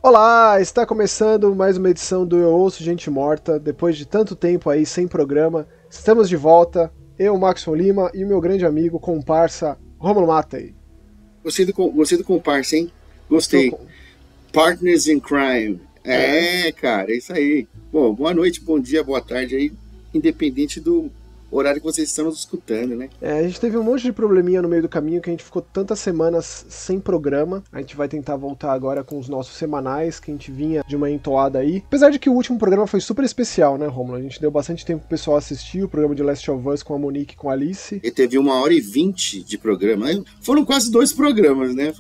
Olá, está começando mais uma edição do Eu Ouço Gente Morta. Depois de tanto tempo aí sem programa, estamos de volta. Eu, Maxon Lima, e o meu grande amigo, comparsa, Rômulo Matei. Gostei do comparsa, hein? Gostei. Partners in Crime. Cara, é isso aí. Bom, boa noite, bom dia, boa tarde aí, independente do horário que vocês estão nos escutando, né? A gente teve um monte de probleminha no meio do caminho que a gente ficou tantas semanas sem programa. A gente vai tentar voltar agora com os nossos semanais, que a gente vinha de uma entoada aí. Apesar de que o último programa foi super especial, né, Rômulo? A gente deu bastante tempo pro pessoal assistir o programa de Last of Us com a Monique e com a Alice. E teve 1h20 de programa, né? Foram quase 2 programas, né?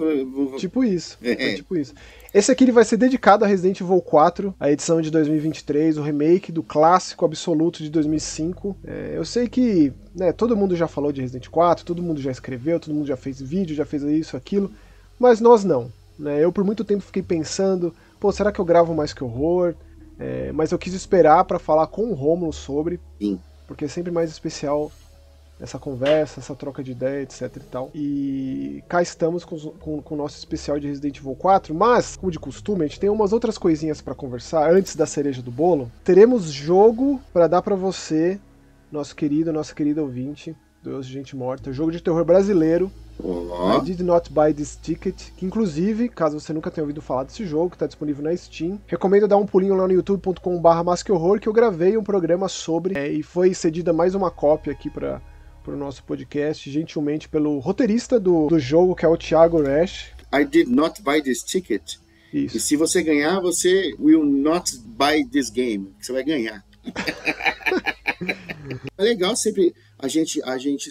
Tipo isso, tipo isso. Esse aqui ele vai ser dedicado a Resident Evil 4, a edição de 2023, o remake do clássico absoluto de 2005. Eu sei que todo mundo já falou de Resident 4, todo mundo já escreveu, todo mundo já fez vídeo, já fez isso, aquilo, mas nós não. Eu por muito tempo fiquei pensando, será que eu gravo mais que horror? Mas eu quis esperar para falar com o Rômulo sobre, Sim. porque é sempre mais especial essa conversa, essa troca de ideia, etc e tal. E cá estamos com o nosso especial de Resident Evil 4, mas, como de costume, a gente tem umas outras coisinhas pra conversar antes da cereja do bolo. Teremos jogo pra dar pra você, nossa querida ouvinte do Eu Ouço Gente Morta, jogo de terror brasileiro. I Did Not Buy This Ticket, que inclusive, caso você nunca tenha ouvido falar desse jogo, que está disponível na Steam, recomendo dar um pulinho lá no youtube.com/masquehorror, que eu gravei um programa sobre, e foi cedida mais uma cópia aqui para o nosso podcast, gentilmente pelo roteirista do jogo, que é o Thiago Resch. I did not buy this ticket. Isso. E se você ganhar, você will not buy this game. Você vai ganhar. É legal sempre a gente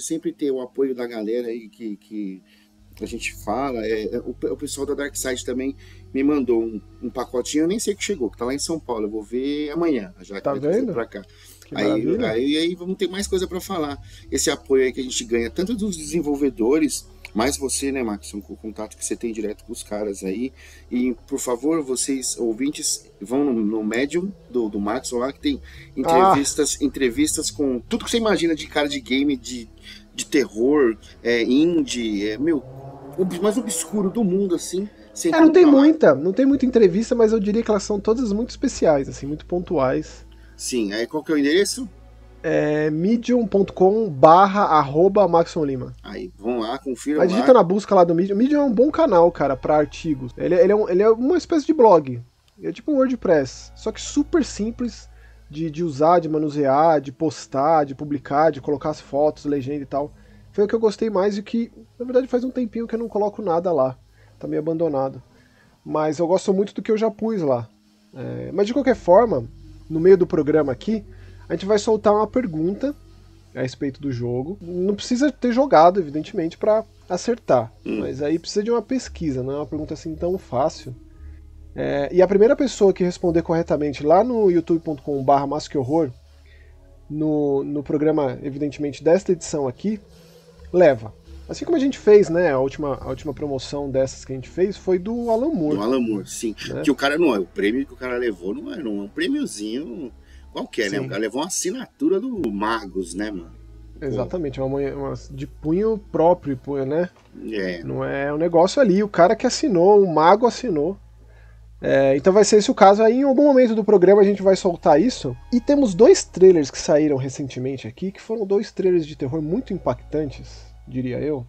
sempre ter o apoio da galera aí que a gente fala. O pessoal da Dark Side também me mandou um pacotinho, eu nem sei que chegou, que tá lá em São Paulo. Eu vou ver amanhã, já que tá vai vendo? pra cá. Aí Vamos ter mais coisa para falar. Esse apoio aí que a gente ganha, tanto dos desenvolvedores, mais você, né, Max, com o contato que você tem direto com os caras aí. E, por favor, vocês, ouvintes, vão no Medium do Max lá, que tem entrevistas com tudo que você imagina de cara de game, de terror, indie, o mais obscuro do mundo, assim. Não tem muita entrevista, mas eu diria que elas são todas muito especiais, assim, muito pontuais. Sim, aí qual que é o endereço? medium.com/maxonlima. Aí, vão lá, confiram lá. Digita na busca lá do Medium. O Medium é um bom canal, cara, pra artigos. Ele é uma espécie de blog. É tipo um WordPress, só que super simples de usar, de manusear, de postar, de publicar, de colocar as fotos, legenda e tal. Foi o que eu gostei mais e que, na verdade, faz um tempinho que eu não coloco nada lá. Tá meio abandonado. Mas eu gosto muito do que eu já pus lá. Mas de qualquer forma, no meio do programa aqui, a gente vai soltar uma pergunta a respeito do jogo. Não precisa ter jogado, evidentemente, para acertar. Mas aí precisa de uma pesquisa, não é uma pergunta assim tão fácil. E a primeira pessoa que responder corretamente lá no youtube.com/masquehorror, no programa, evidentemente, desta edição aqui, leva. Assim como a gente fez, né? A última promoção dessas que a gente fez foi do Alan Moore. Do Alan Moore, sim. Né? Que o cara não é. O prêmio que o cara levou não é um prêmiozinho qualquer, sim, né? O cara levou uma assinatura do Magos, né, mano? Exatamente, uma de punho próprio, né? É. Não é um negócio ali, o cara que assinou, o mago assinou. Então vai ser esse o caso. Aí em algum momento do programa a gente vai soltar isso. E temos 2 trailers que saíram recentemente aqui, que foram 2 trailers de terror muito impactantes, diria eu.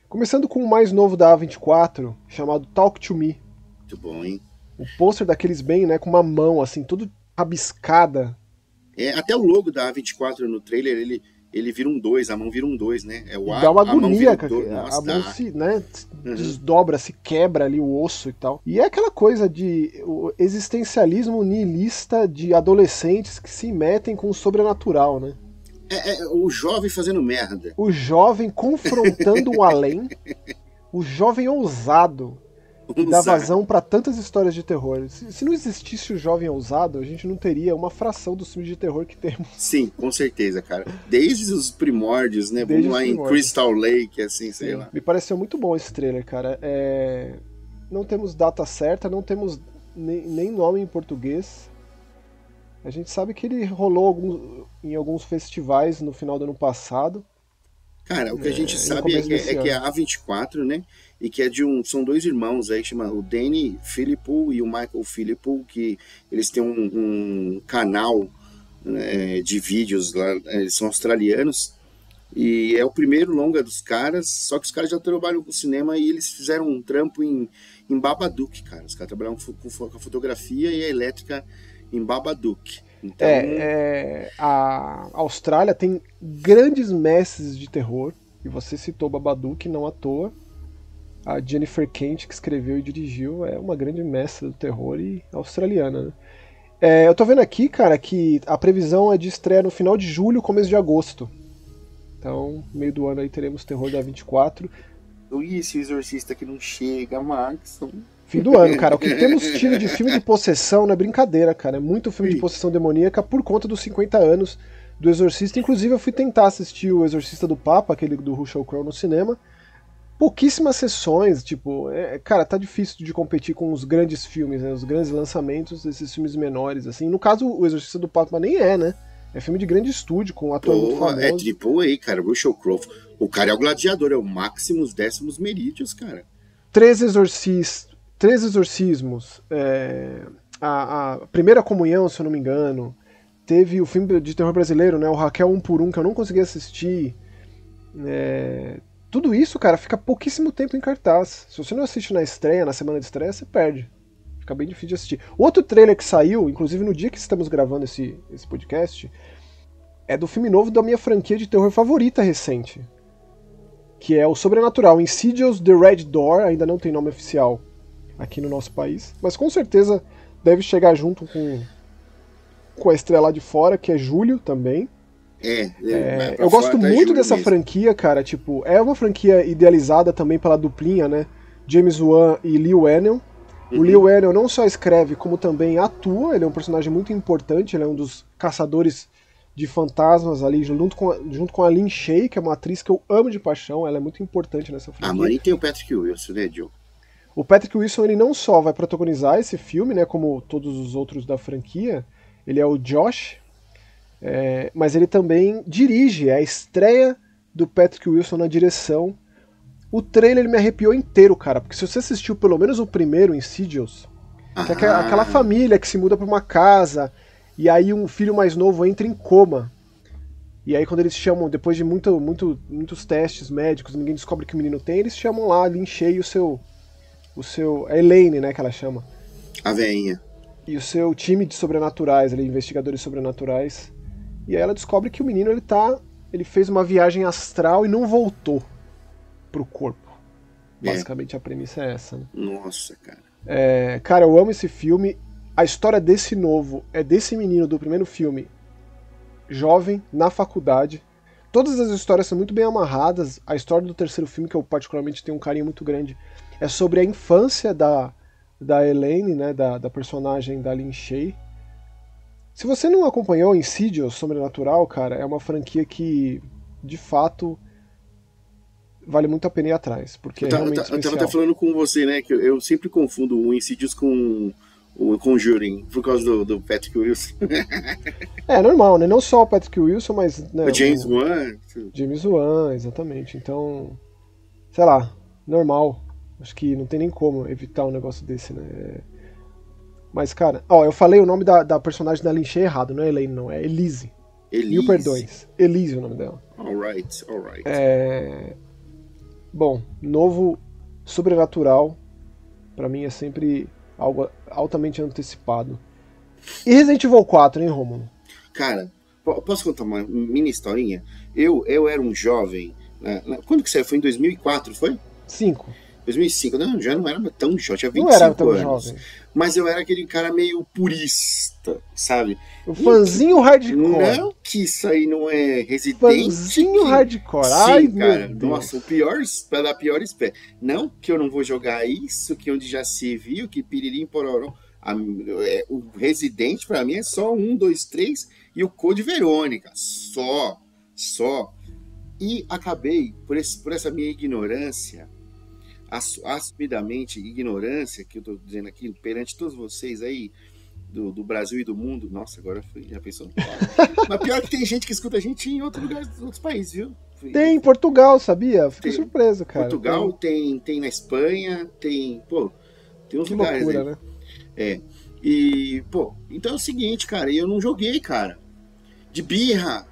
Começando com o mais novo da A24, chamado Talk to Me. Muito bom, hein? O pôster daqueles bem, né, com uma mão assim, tudo rabiscada. Até o logo da A24 no trailer, ele vira um 2, a mão vira um 2, né? Dá uma agonia, cara. A mão se, né, desdobra, se quebra ali o osso e tal. E é aquela coisa de o existencialismo nihilista de adolescentes que se metem com o sobrenatural, né? O jovem fazendo merda. O jovem confrontando o além. O jovem ousado. Que dá vazão pra tantas histórias de terror. Se não existisse o jovem ousado, a gente não teria uma fração dos filmes de terror que temos. Sim, com certeza, cara. Desde os primórdios, né? Vamos lá em Crystal Lake, assim, sei lá. Me pareceu muito bom esse trailer, cara. Não temos data certa, não temos nem nome em português. A gente sabe que ele rolou em alguns festivais no final do ano passado. Cara, o que a gente no sabe começo desse que é ano. a A24, né? E que é são dois irmãos aí, chama o Danny Philippou e o Michael Philippou, que eles têm um canal, né, de vídeos lá, eles são australianos, e é o primeiro longa dos caras, só que os caras já trabalham com cinema e eles fizeram um trampo em Babadook, cara. Os caras trabalharam com a fotografia e a elétrica em Babadook. Então, A Austrália tem grandes mestres de terror, e você citou Babadook não à toa. A Jennifer Kent, que escreveu e dirigiu, é uma grande mestra do terror e australiana, né? Eu tô vendo aqui, cara, que a previsão é de estreia no final de julho, começo de agosto. Então, meio do ano aí teremos terror da 24. e esse Exorcista que não chega, Max? Fim do ano, cara. O que temos tido de filme de possessão não é brincadeira, cara. É muito filme de possessão demoníaca por conta dos 50 anos do Exorcista. Inclusive, eu fui tentar assistir o Exorcista do Papa, aquele do Russell Crowe, no cinema. Pouquíssimas sessões, tipo, cara, tá difícil de competir com os grandes filmes, né? Os grandes lançamentos desses filmes menores, assim. No caso, o Exorcista do Papa nem é, né? É filme de grande estúdio, com um ator muito famoso. É triple A, cara. Russell Crowe. O cara é o gladiador, é o Maximus Decimus Meridius, cara. Três exorcismos. A Primeira Comunhão, se eu não me engano. Teve o filme de terror brasileiro, né? O Raquel 1 por 1, que eu não consegui assistir. Tudo isso, cara, fica pouquíssimo tempo em cartaz. Se você não assiste na estreia, na semana de estreia, você perde. Fica bem difícil de assistir. Outro trailer que saiu, inclusive no dia que estamos gravando esse podcast, é do filme novo da minha franquia de terror favorita recente. Que é o Sobrenatural, Insidious The Red Door, ainda não tem nome oficial aqui no nosso país, mas com certeza deve chegar junto com a estreia lá de fora, que é julho também. Eu gosto muito dessa franquia, cara. Tipo, é uma franquia idealizada também pela duplinha, né? James Wan e Lee Whannell. O Lee Whannell não só escreve, como também atua. Ele é um personagem muito importante. Ele é um dos caçadores de fantasmas ali, junto com a Lin Shaye, que é uma atriz que eu amo de paixão. Ela é muito importante nessa franquia. Mas tem o Patrick Wilson, né, Joe? O Patrick Wilson, ele não só vai protagonizar esse filme, né? Como todos os outros da franquia. Ele é o Josh. Mas ele também dirige, a estreia do Patrick Wilson na direção. O trailer ele me arrepiou inteiro, cara, porque se você assistiu pelo menos o primeiro Insidious, que é aquela família que se muda pra uma casa, e aí um filho mais novo entra em coma. E aí quando eles chamam, depois de muitos testes médicos, ninguém descobre que o menino tem, eles chamam lá, Lin Shaye, a Elaine, né, que ela chama. A veinha. E o seu time de sobrenaturais, ali, investigadores sobrenaturais. E aí ela descobre que o menino ele fez uma viagem astral e não voltou pro corpo. Basicamente a premissa é essa, né? Nossa, cara. Cara, eu amo esse filme. A história desse novo é desse menino do primeiro filme, jovem, na faculdade. Todas as histórias são muito bem amarradas. A história do terceiro filme, que eu particularmente tenho um carinho muito grande, é sobre a infância da Elaine, né, da personagem da Lin Shaye. Se você não acompanhou Insidious Sobrenatural, cara, é uma franquia que, de fato, vale muito a pena ir atrás, porque é realmente especial. Eu tava até falando com você, né, que eu sempre confundo o Insidious com o Conjuring, por causa do Patrick Wilson. É normal, né? Não só o Patrick Wilson, mas... Né, o James Wan. James Wan, exatamente. Então, sei lá, normal. Acho que não tem nem como evitar um negócio desse, né? Mas, cara, eu falei o nome da personagem da Lin Shaye errado, não é Elaine, não, é Elise. Mil perdões. Elise é o nome dela. Alright. Bom, novo Sobrenatural, pra mim é sempre algo altamente antecipado. E Resident Evil 4, hein, Romulo? Cara, posso contar uma mini historinha? Eu era um jovem, quando que saiu? Foi em 2004, foi? 2005, não, já não era tão jovem, tinha 25 anos. Não era tão jovem. Mas eu era aquele cara meio purista, sabe? O fãzinho hardcore. Não que isso aí não é Resident. Fãzinho hardcore. Ai, sim, cara. meu Deus. Nossa, para dar pior espé. Não que eu não vou jogar isso, que onde já se viu, que piririm pororó. O Resident pra mim é só 1, 2, 3 e o Code Verônica. Só. E acabei, por essa minha ignorância, assumidamente ignorância, que eu tô dizendo aqui perante todos vocês aí do Brasil e do mundo. Nossa, agora já pensou? Mas pior que tem gente que escuta a gente em outros lugares, outros países, viu? Tem em Portugal, sabia? Fiquei Tem surpreso, cara. Portugal, tem na Espanha, tem uns Que lugares loucura, aí. né? É. E, pô, então é o seguinte, cara, eu não joguei, cara. De birra.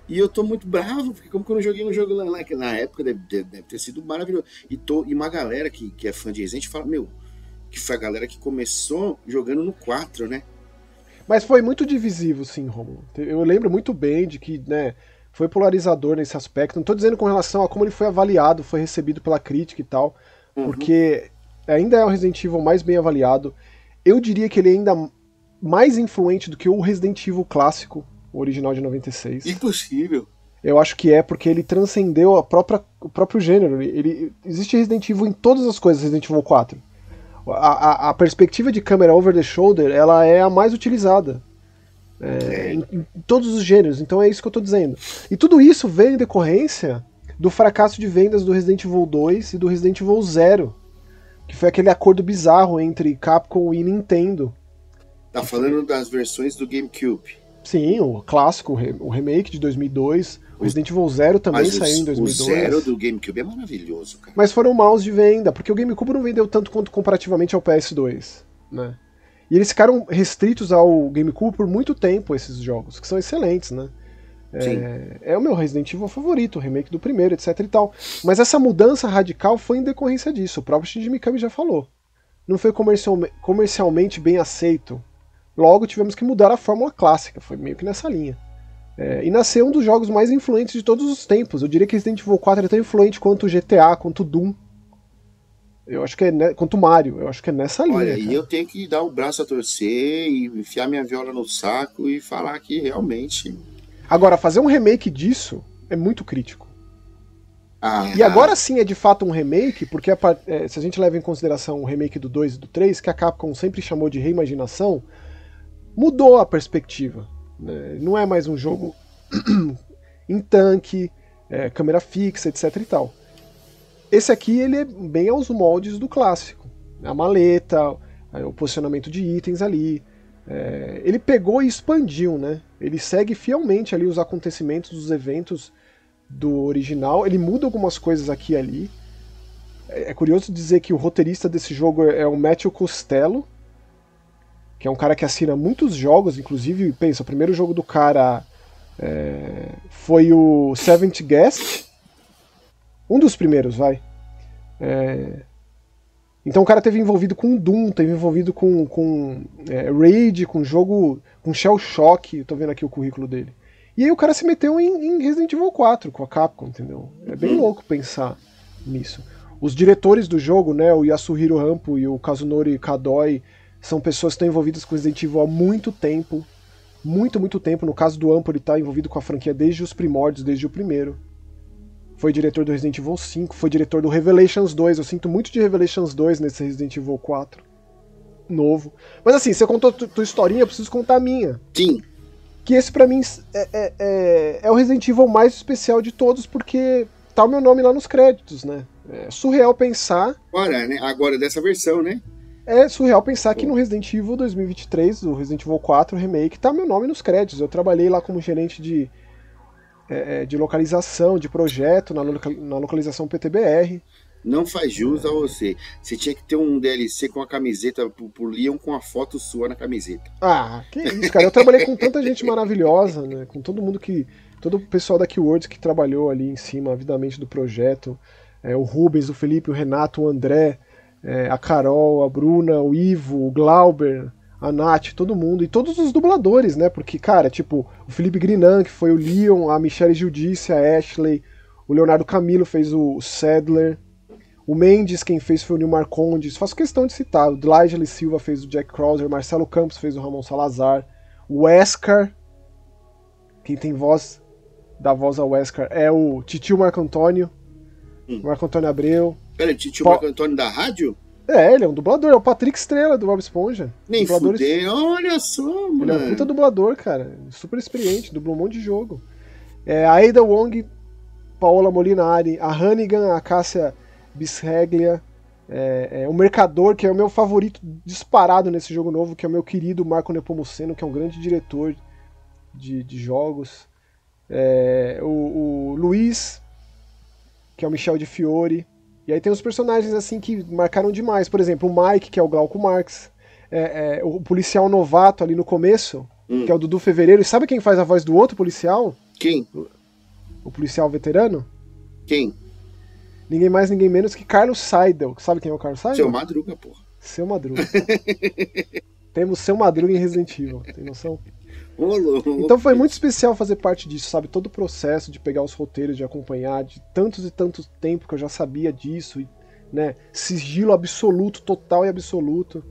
E eu tô muito bravo, porque como que eu não joguei um jogo lá, que na época deve ter sido maravilhoso. E uma galera que é fã de Resident fala, meu, que foi a galera que começou jogando no 4, né? Mas foi muito divisivo, sim, Romulo. Eu lembro muito bem de que, né, foi polarizador nesse aspecto. Não tô dizendo com relação a como ele foi avaliado, foi recebido pela crítica e tal, Uhum. porque ainda é o Resident Evil mais bem avaliado. Eu diria que ele é ainda mais influente do que o Resident Evil clássico, o original de 96. Impossível. Eu acho que é porque ele transcendeu o próprio gênero. Existe Resident Evil em todas as coisas, Resident Evil 4. A perspectiva de câmera over the shoulder, ela é a mais utilizada em todos os gêneros, então é isso que eu tô dizendo. E tudo isso veio em decorrência do fracasso de vendas do Resident Evil 2 e do Resident Evil 0, que foi aquele acordo bizarro entre Capcom e Nintendo. Tá falando das versões do GameCube. Sim, o clássico, o remake de 2002, o Resident Evil 0 também Mas saiu em o 2002. Zero do GameCube é maravilhoso, cara. Mas foram maus de venda, porque o GameCube não vendeu tanto quanto comparativamente ao PS2, né? E eles ficaram restritos ao GameCube por muito tempo, esses jogos, que são excelentes, né? Sim. É o meu Resident Evil favorito, o remake do primeiro, etc e tal. Mas essa mudança radical foi em decorrência disso, o próprio Shinji Mikami já falou. Não foi comercialmente bem aceito. Logo tivemos que mudar a fórmula clássica, foi meio que nessa linha. E nasceu um dos jogos mais influentes de todos os tempos. Eu diria que Resident Evil 4 é tão influente quanto o GTA, quanto o Doom. Eu acho que quanto o Mario, eu acho que é nessa linha. Olha, cara. e eu tenho que dar o braço a torcer e enfiar minha viola no saco e falar que realmente. Agora, fazer um remake disso é muito crítico. Ah, E agora sim é de fato um remake, porque se a gente leva em consideração o remake do 2 e do 3, que a Capcom sempre chamou de reimaginação, mudou a perspectiva. Né? Não é mais um jogo em tanque, câmera fixa, etc e tal. Esse aqui ele é bem aos moldes do clássico. A maleta, o posicionamento de itens ali. Ele pegou e expandiu, né? Ele segue fielmente ali os acontecimentos dos eventos do original. Ele muda algumas coisas aqui e ali. É curioso dizer que o roteirista desse jogo é o Matthew Costello, que é um cara que assina muitos jogos, inclusive, pensa, o primeiro jogo do cara foi o Seventh Guest. Um dos primeiros, vai. Então o cara teve envolvido com Doom, teve envolvido com Raid, com jogo, com Shell Shock, eu tô vendo aqui o currículo dele. E aí o cara se meteu em Resident Evil 4 com a Capcom, entendeu? É bem louco pensar nisso. Os diretores do jogo, né, o Yasuhiro Hampo e o Kazunori Kadoi, são pessoas que estão envolvidas com Resident Evil há muito tempo. Muito, muito tempo. No caso do Hampo, ele está envolvido com a franquia desde os primórdios, desde o primeiro. Foi diretor do Resident Evil 5, foi diretor do Revelations 2. Eu sinto muito de Revelations 2 nesse Resident Evil 4 novo. Mas assim, você contou tua historinha, eu preciso contar a minha. sim. Que esse pra mim é o Resident Evil mais especial de todos, porque tá o meu nome lá nos créditos, né? É surreal pensar. Agora dessa versão, né? É surreal pensar que no Resident Evil 2023, o Resident Evil 4 Remake, tá meu nome nos créditos. Eu trabalhei lá como gerente de localização, de projeto, na localização PTBR. Não faz jus a você. Você tinha que ter um DLC com a camiseta pro Leon com a foto sua na camiseta. Ah, que isso, cara. Eu trabalhei com tanta gente maravilhosa, né? Com todo mundo todo o pessoal da Keywords que trabalhou ali em cima, avidamente, do projeto. O Rubens, o Felipe, o Renato, o André, a Carol, a Bruna, o Ivo, o Glauber, a Nath, todo mundo. E todos os dubladores, né? Porque, cara, tipo, o Felipe Grinan, que foi o Leon, a Michelle Giudice, a Ashley, o Leonardo Camilo fez o Sadler. O Mendes, quem fez foi o Nil Marcondes. Faço questão de citar. O Dlygely Silva fez o Jack Krauser. Marcelo Campos fez o Ramon Salazar. O Wesker, quem tem dá voz ao Wesker, é o Titio Marco Antônio. Marco Antônio Abreu. Pera, Titio Marco Antônio da rádio? Ele é um dublador. É o Patrick Estrela do Bob Esponja. Nem fudei. Olha só, mano. Ele é um puta dublador, cara. Super experiente. Dublou um monte de jogo. A Ada Wong, Paola Molinari, a Hannigan, a Cássia Bisreglia, o Mercador, que é o meu favorito disparado nesse jogo novo, que é o meu querido Marco Nepomuceno, que é um grande diretor de jogos. O Luiz, que é o Michel de Fiore. E aí tem os personagens assim que marcaram demais. Por exemplo, o Mike, que é o Glauco Marx. O policial novato ali no começo, que é o Dudu Fevereiro. E sabe quem faz a voz do outro policial? Quem? O policial veterano? Quem? Ninguém mais, ninguém menos que Carlos Seidel. Sabe quem é o Carlos Seidel? Seu Madruga, porra. Seu Madruga. Temos Seu Madruga em Resident Evil, tem noção? Então foi muito especial fazer parte disso, sabe? Todo o processo de pegar os roteiros, de acompanhar, de tantos e tantos tempo que eu já sabia disso, né? Sigilo absoluto, total e absoluto.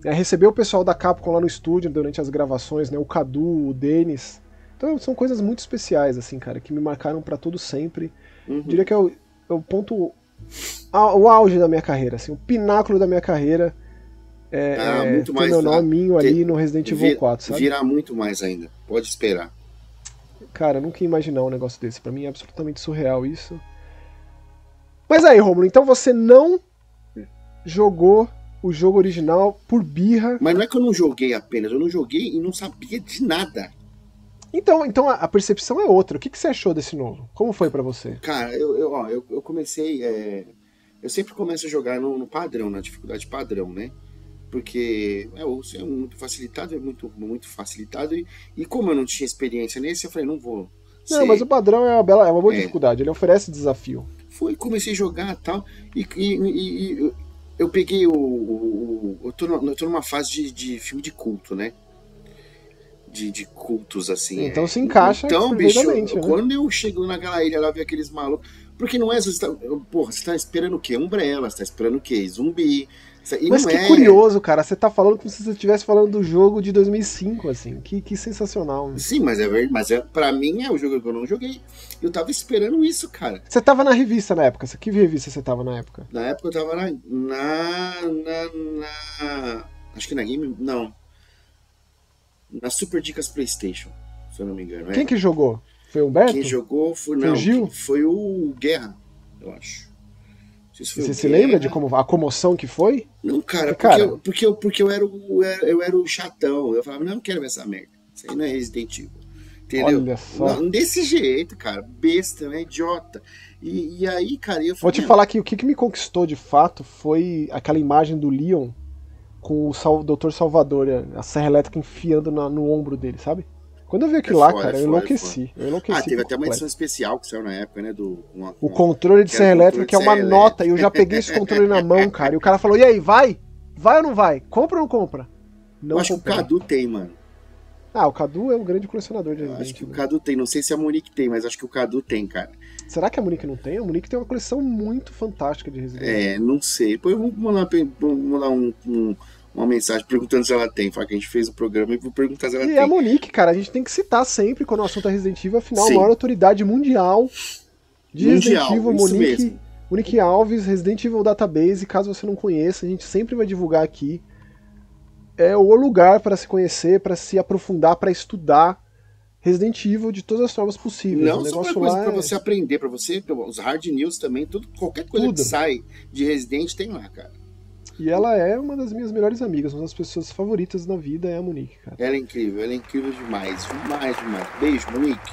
Receber o pessoal da Capcom lá no estúdio durante as gravações, né? O Cadu, o Denis. Então são coisas muito especiais, assim, cara, que me marcaram pra todo sempre. Diria que é o ponto... o auge da minha carreira, assim, o pináculo da minha carreira. Muito mais, meu nominho ali no Resident Evil 4, sabe? Virá muito mais ainda, pode esperar. Cara, eu nunca ia imaginar um negócio desse. Pra mim é absolutamente surreal isso. Mas aí, Rômulo, então você não jogou o jogo original por birra. Mas não é que eu não joguei apenas, eu não joguei e não sabia de nada. Então a percepção é outra. O que você achou desse novo? Como foi pra você? Cara, eu comecei... eu sempre começo a jogar no padrão, na dificuldade padrão, né? Porque é muito facilitado, é muito facilitado. E como eu não tinha experiência nesse, eu falei, não vou. Não, mas o padrão é uma boa dificuldade, ele oferece desafio. Comecei a jogar e tal, e eu peguei eu tô numa fase de filme de culto, né? De cultos, assim. Então se encaixa perfeitamente, né? Quando eu chego naquela ilha lá, vi aqueles malucos... Porque não é... Você tá esperando o quê? Umbrella, você tá esperando o quê? Zumbi... Mas que curioso, cara. Você tá falando como se você estivesse falando do jogo de 2005, assim. Que sensacional. Né? Sim, mas pra mim é o jogo que eu não joguei. Eu tava esperando isso, cara. Você tava na revista na época? Que revista você tava na época? Na época eu tava acho que na Game... Não. Na Super Dicas PlayStation, se eu não me engano. Quem que jogou? Foi o Humberto? Quem jogou foi o Gil? Foi o Guerra, eu acho. Você se lembra de como a comoção que foi? Não, cara, porque eu era o chatão. Eu falava, não quero ver essa merda. Isso aí não é Resident Evil. Entendeu? Olha só. Não, desse jeito, cara. Besta, né? Idiota. E aí, cara, eu falei, vou te falar que o que me conquistou de fato foi aquela imagem do Leon com o Dr. Salvador, a serra elétrica enfiando no ombro dele, sabe? Quando eu vi aquilo lá, cara, eu enlouqueci. Teve até uma edição especial que saiu na época, né? O controle de serra elétrica, que é uma nota, e eu já peguei esse controle na mão, cara. E o cara falou, e aí, vai? Vai ou não vai? Compra ou não compra? Não, eu acho que o Cadu tem, mano. O Cadu é um grande colecionador de Resident Evil. Acho que o Cadu tem, não sei se a Monique tem, mas acho que o Cadu tem, cara. Será que a Monique não tem? A Monique tem uma coleção muito fantástica de Resident Evil. Não sei. Depois eu vou mandar uma mensagem perguntando se ela tem. Fala que a gente fez o programa e vou perguntar se ela tem. E a Monique, cara, a gente tem que citar sempre quando o assunto é Resident Evil, afinal, a maior autoridade mundial de Resident Evil, Monique Alves, Resident Evil Database. Caso você não conheça, a gente sempre vai divulgar aqui. É o lugar para se conhecer, para se aprofundar, para estudar Resident Evil de todas as formas possíveis. Não, só uma coisa pra você aprender, pra você, os hard news também, qualquer coisa que sai de Resident tem lá, cara. E ela é uma das minhas melhores amigas, uma das pessoas favoritas na vida é a Monique, cara. Ela é incrível demais, demais. Beijo, Monique.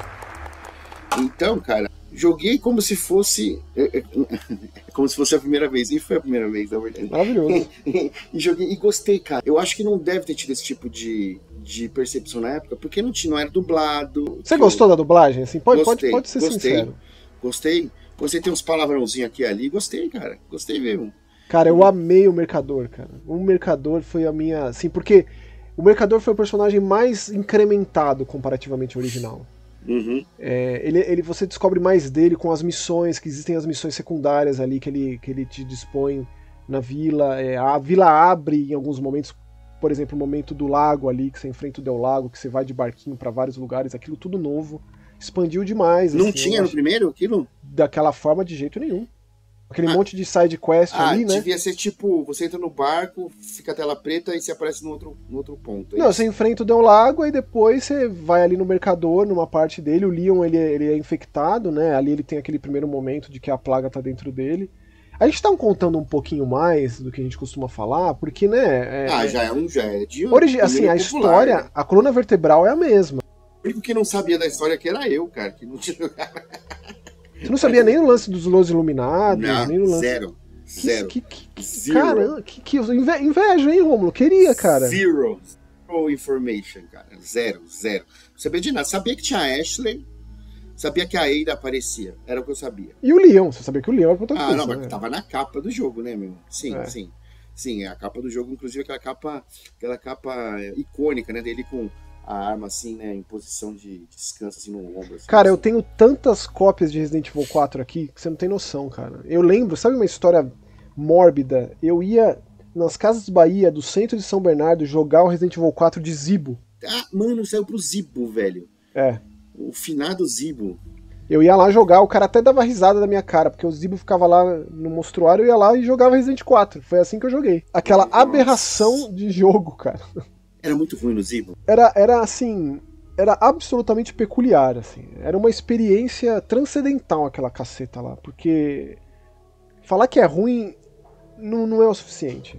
Então, cara, joguei como se fosse a primeira vez, e foi a primeira vez, na verdade. Maravilhoso. E joguei e gostei, cara. Eu acho que não deve ter tido esse tipo de percepção na época, porque não era dublado. Você gostou da dublagem? Assim, pode ser sincero. Gostei, tem uns palavrãozinhos aqui e ali, gostei, cara. Gostei mesmo. Cara, eu amei o Mercador, cara. O Mercador foi a minha... Assim, porque o Mercador foi o personagem mais incrementado comparativamente ao original. Uhum. Você descobre mais dele com as missões, que existem as missões secundárias ali que ele te dispõe na vila. A vila abre em alguns momentos, por exemplo, o momento do lago ali, que você enfrenta o Del Lago, que você vai de barquinho pra vários lugares, aquilo tudo novo. Expandiu demais. Não tinha no primeiro aquilo? Daquela forma de jeito nenhum. Aquele monte de side quest ali, né? Devia ser tipo, você entra no barco, fica a tela preta e você aparece no outro ponto. Não, você enfrenta o Del Lago e depois você vai ali no Mercador, numa parte dele. O Leon, ele é infectado, né? Ali ele tem aquele primeiro momento de que a plaga tá dentro dele. A gente tá contando um pouquinho mais do que a gente costuma falar, porque, né... já é de assim, a história, né? A coluna vertebral é a mesma. O único que não sabia da história que era eu, cara, que não tinha jogado. Você não sabia nem o lance dos Los Iluminados, Não, nem o lance... zero. Zero. Zero. Caramba, inveja, hein, Rômulo? Queria, cara. Zero information, cara. Zero. Sabia de nada. Sabia que tinha a Ashley, sabia que a Ada aparecia. Era o que eu sabia. E o Leon, você sabia que o Leon era protagonista. Não, mas tava na capa do jogo, né, meu? Sim. Sim, a capa do jogo, inclusive aquela capa icônica, né, dele com a arma assim, né, em posição de descanso assim no ombro. Assim, cara, assim. eu tenho tantas cópias de Resident Evil 4 aqui que você não tem noção, cara. Eu lembro, sabe uma história mórbida? Eu ia nas Casas Bahia do centro de São Bernardo jogar o Resident Evil 4 de Zibo. Ah, mano, saiu pro Zibo, velho. É. O finado Zibo. Eu ia lá jogar, o cara até dava risada da minha cara, porque o Zibo ficava lá no monstruário, eu ia lá e jogava Resident 4. Foi assim que eu joguei. Aquela aberração de jogo, cara. Era muito ruim no Zibo? Era assim, era absolutamente peculiar, assim. Era uma experiência transcendental aquela caceta lá, porque falar que é ruim não é o suficiente.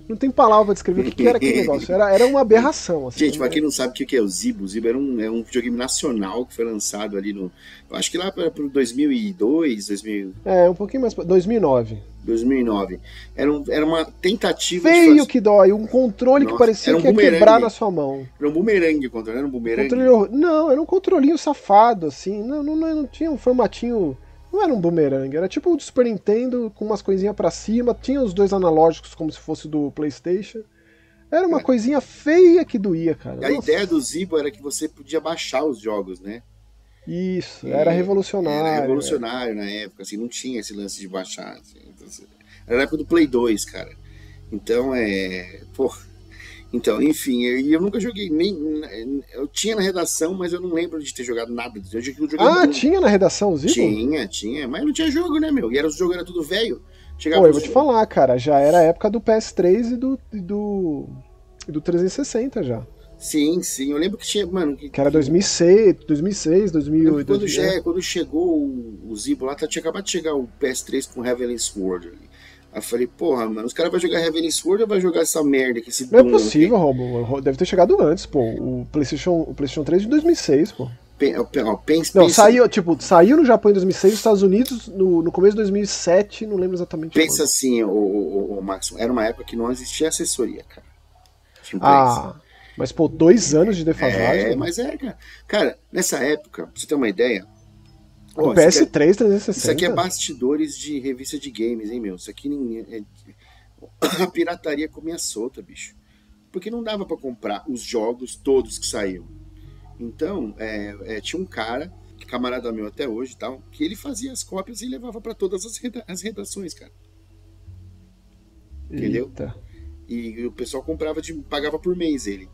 Não tem palavra pra descrever o que era aquele negócio. Era uma aberração. Assim, gente, pra quem não sabe o que é o Zibo era um videogame nacional que foi lançado ali no... Acho que lá pro 2002, 2000... um pouquinho mais... 2009. 2009. Era uma tentativa feio de fazer... que dói, um controle que parecia que ia quebrar na sua mão. Era um bumerangue, controle, era um bumerangue? Não, era um controlinho safado, assim. Não tinha um formatinho... Não era um bumerangue, era tipo o do Super Nintendo com umas coisinhas pra cima, tinha os dois analógicos como se fosse do PlayStation. Era uma coisinha feia que doía, cara. A ideia do Zibo era que você podia baixar os jogos, né? Isso, era revolucionário. Era revolucionário na época, assim, não tinha esse lance de baixar. Assim, então, era na época do Play 2, cara. Então, Então, enfim, eu nunca joguei nem... Eu tinha na redação, mas eu não lembro de ter jogado nada. Eu joguei tinha na redação o Zibo? Tinha, mas não tinha jogo, né, meu? E o jogo era tudo velho. Eu vou te falar, cara, já era a época do PS3 e do 360 já. Sim, eu lembro que tinha, mano... Que era 2006, 2008. Quando chegou o Zibo lá, tinha acabado de chegar o PS3 com Heavenly Sword ali. Aí eu falei, porra, mano, os caras vão jogar Heavenly Sword ou vai jogar essa merda que esse não é possível, Robo. Deve ter chegado antes, pô. O PlayStation 3 de 2006, pô. Saiu no Japão em 2006, nos Estados Unidos no começo de 2007, não lembro exatamente. Pensa quando. Assim, o Max, era uma época que não existia assessoria, cara. Mas, pô, 2 anos de defasagem. Mas cara. Cara, nessa época, pra você ter uma ideia... O PS3 360. Isso aqui é bastidores de revista de games, hein, meu? Isso aqui a pirataria comia solta, bicho. Porque não dava pra comprar os jogos todos que saíam. Então, tinha um cara, camarada meu até hoje e tal, que ele fazia as cópias e levava pra todas as redações, cara. Entendeu? Eita. E o pessoal pagava por mês ele.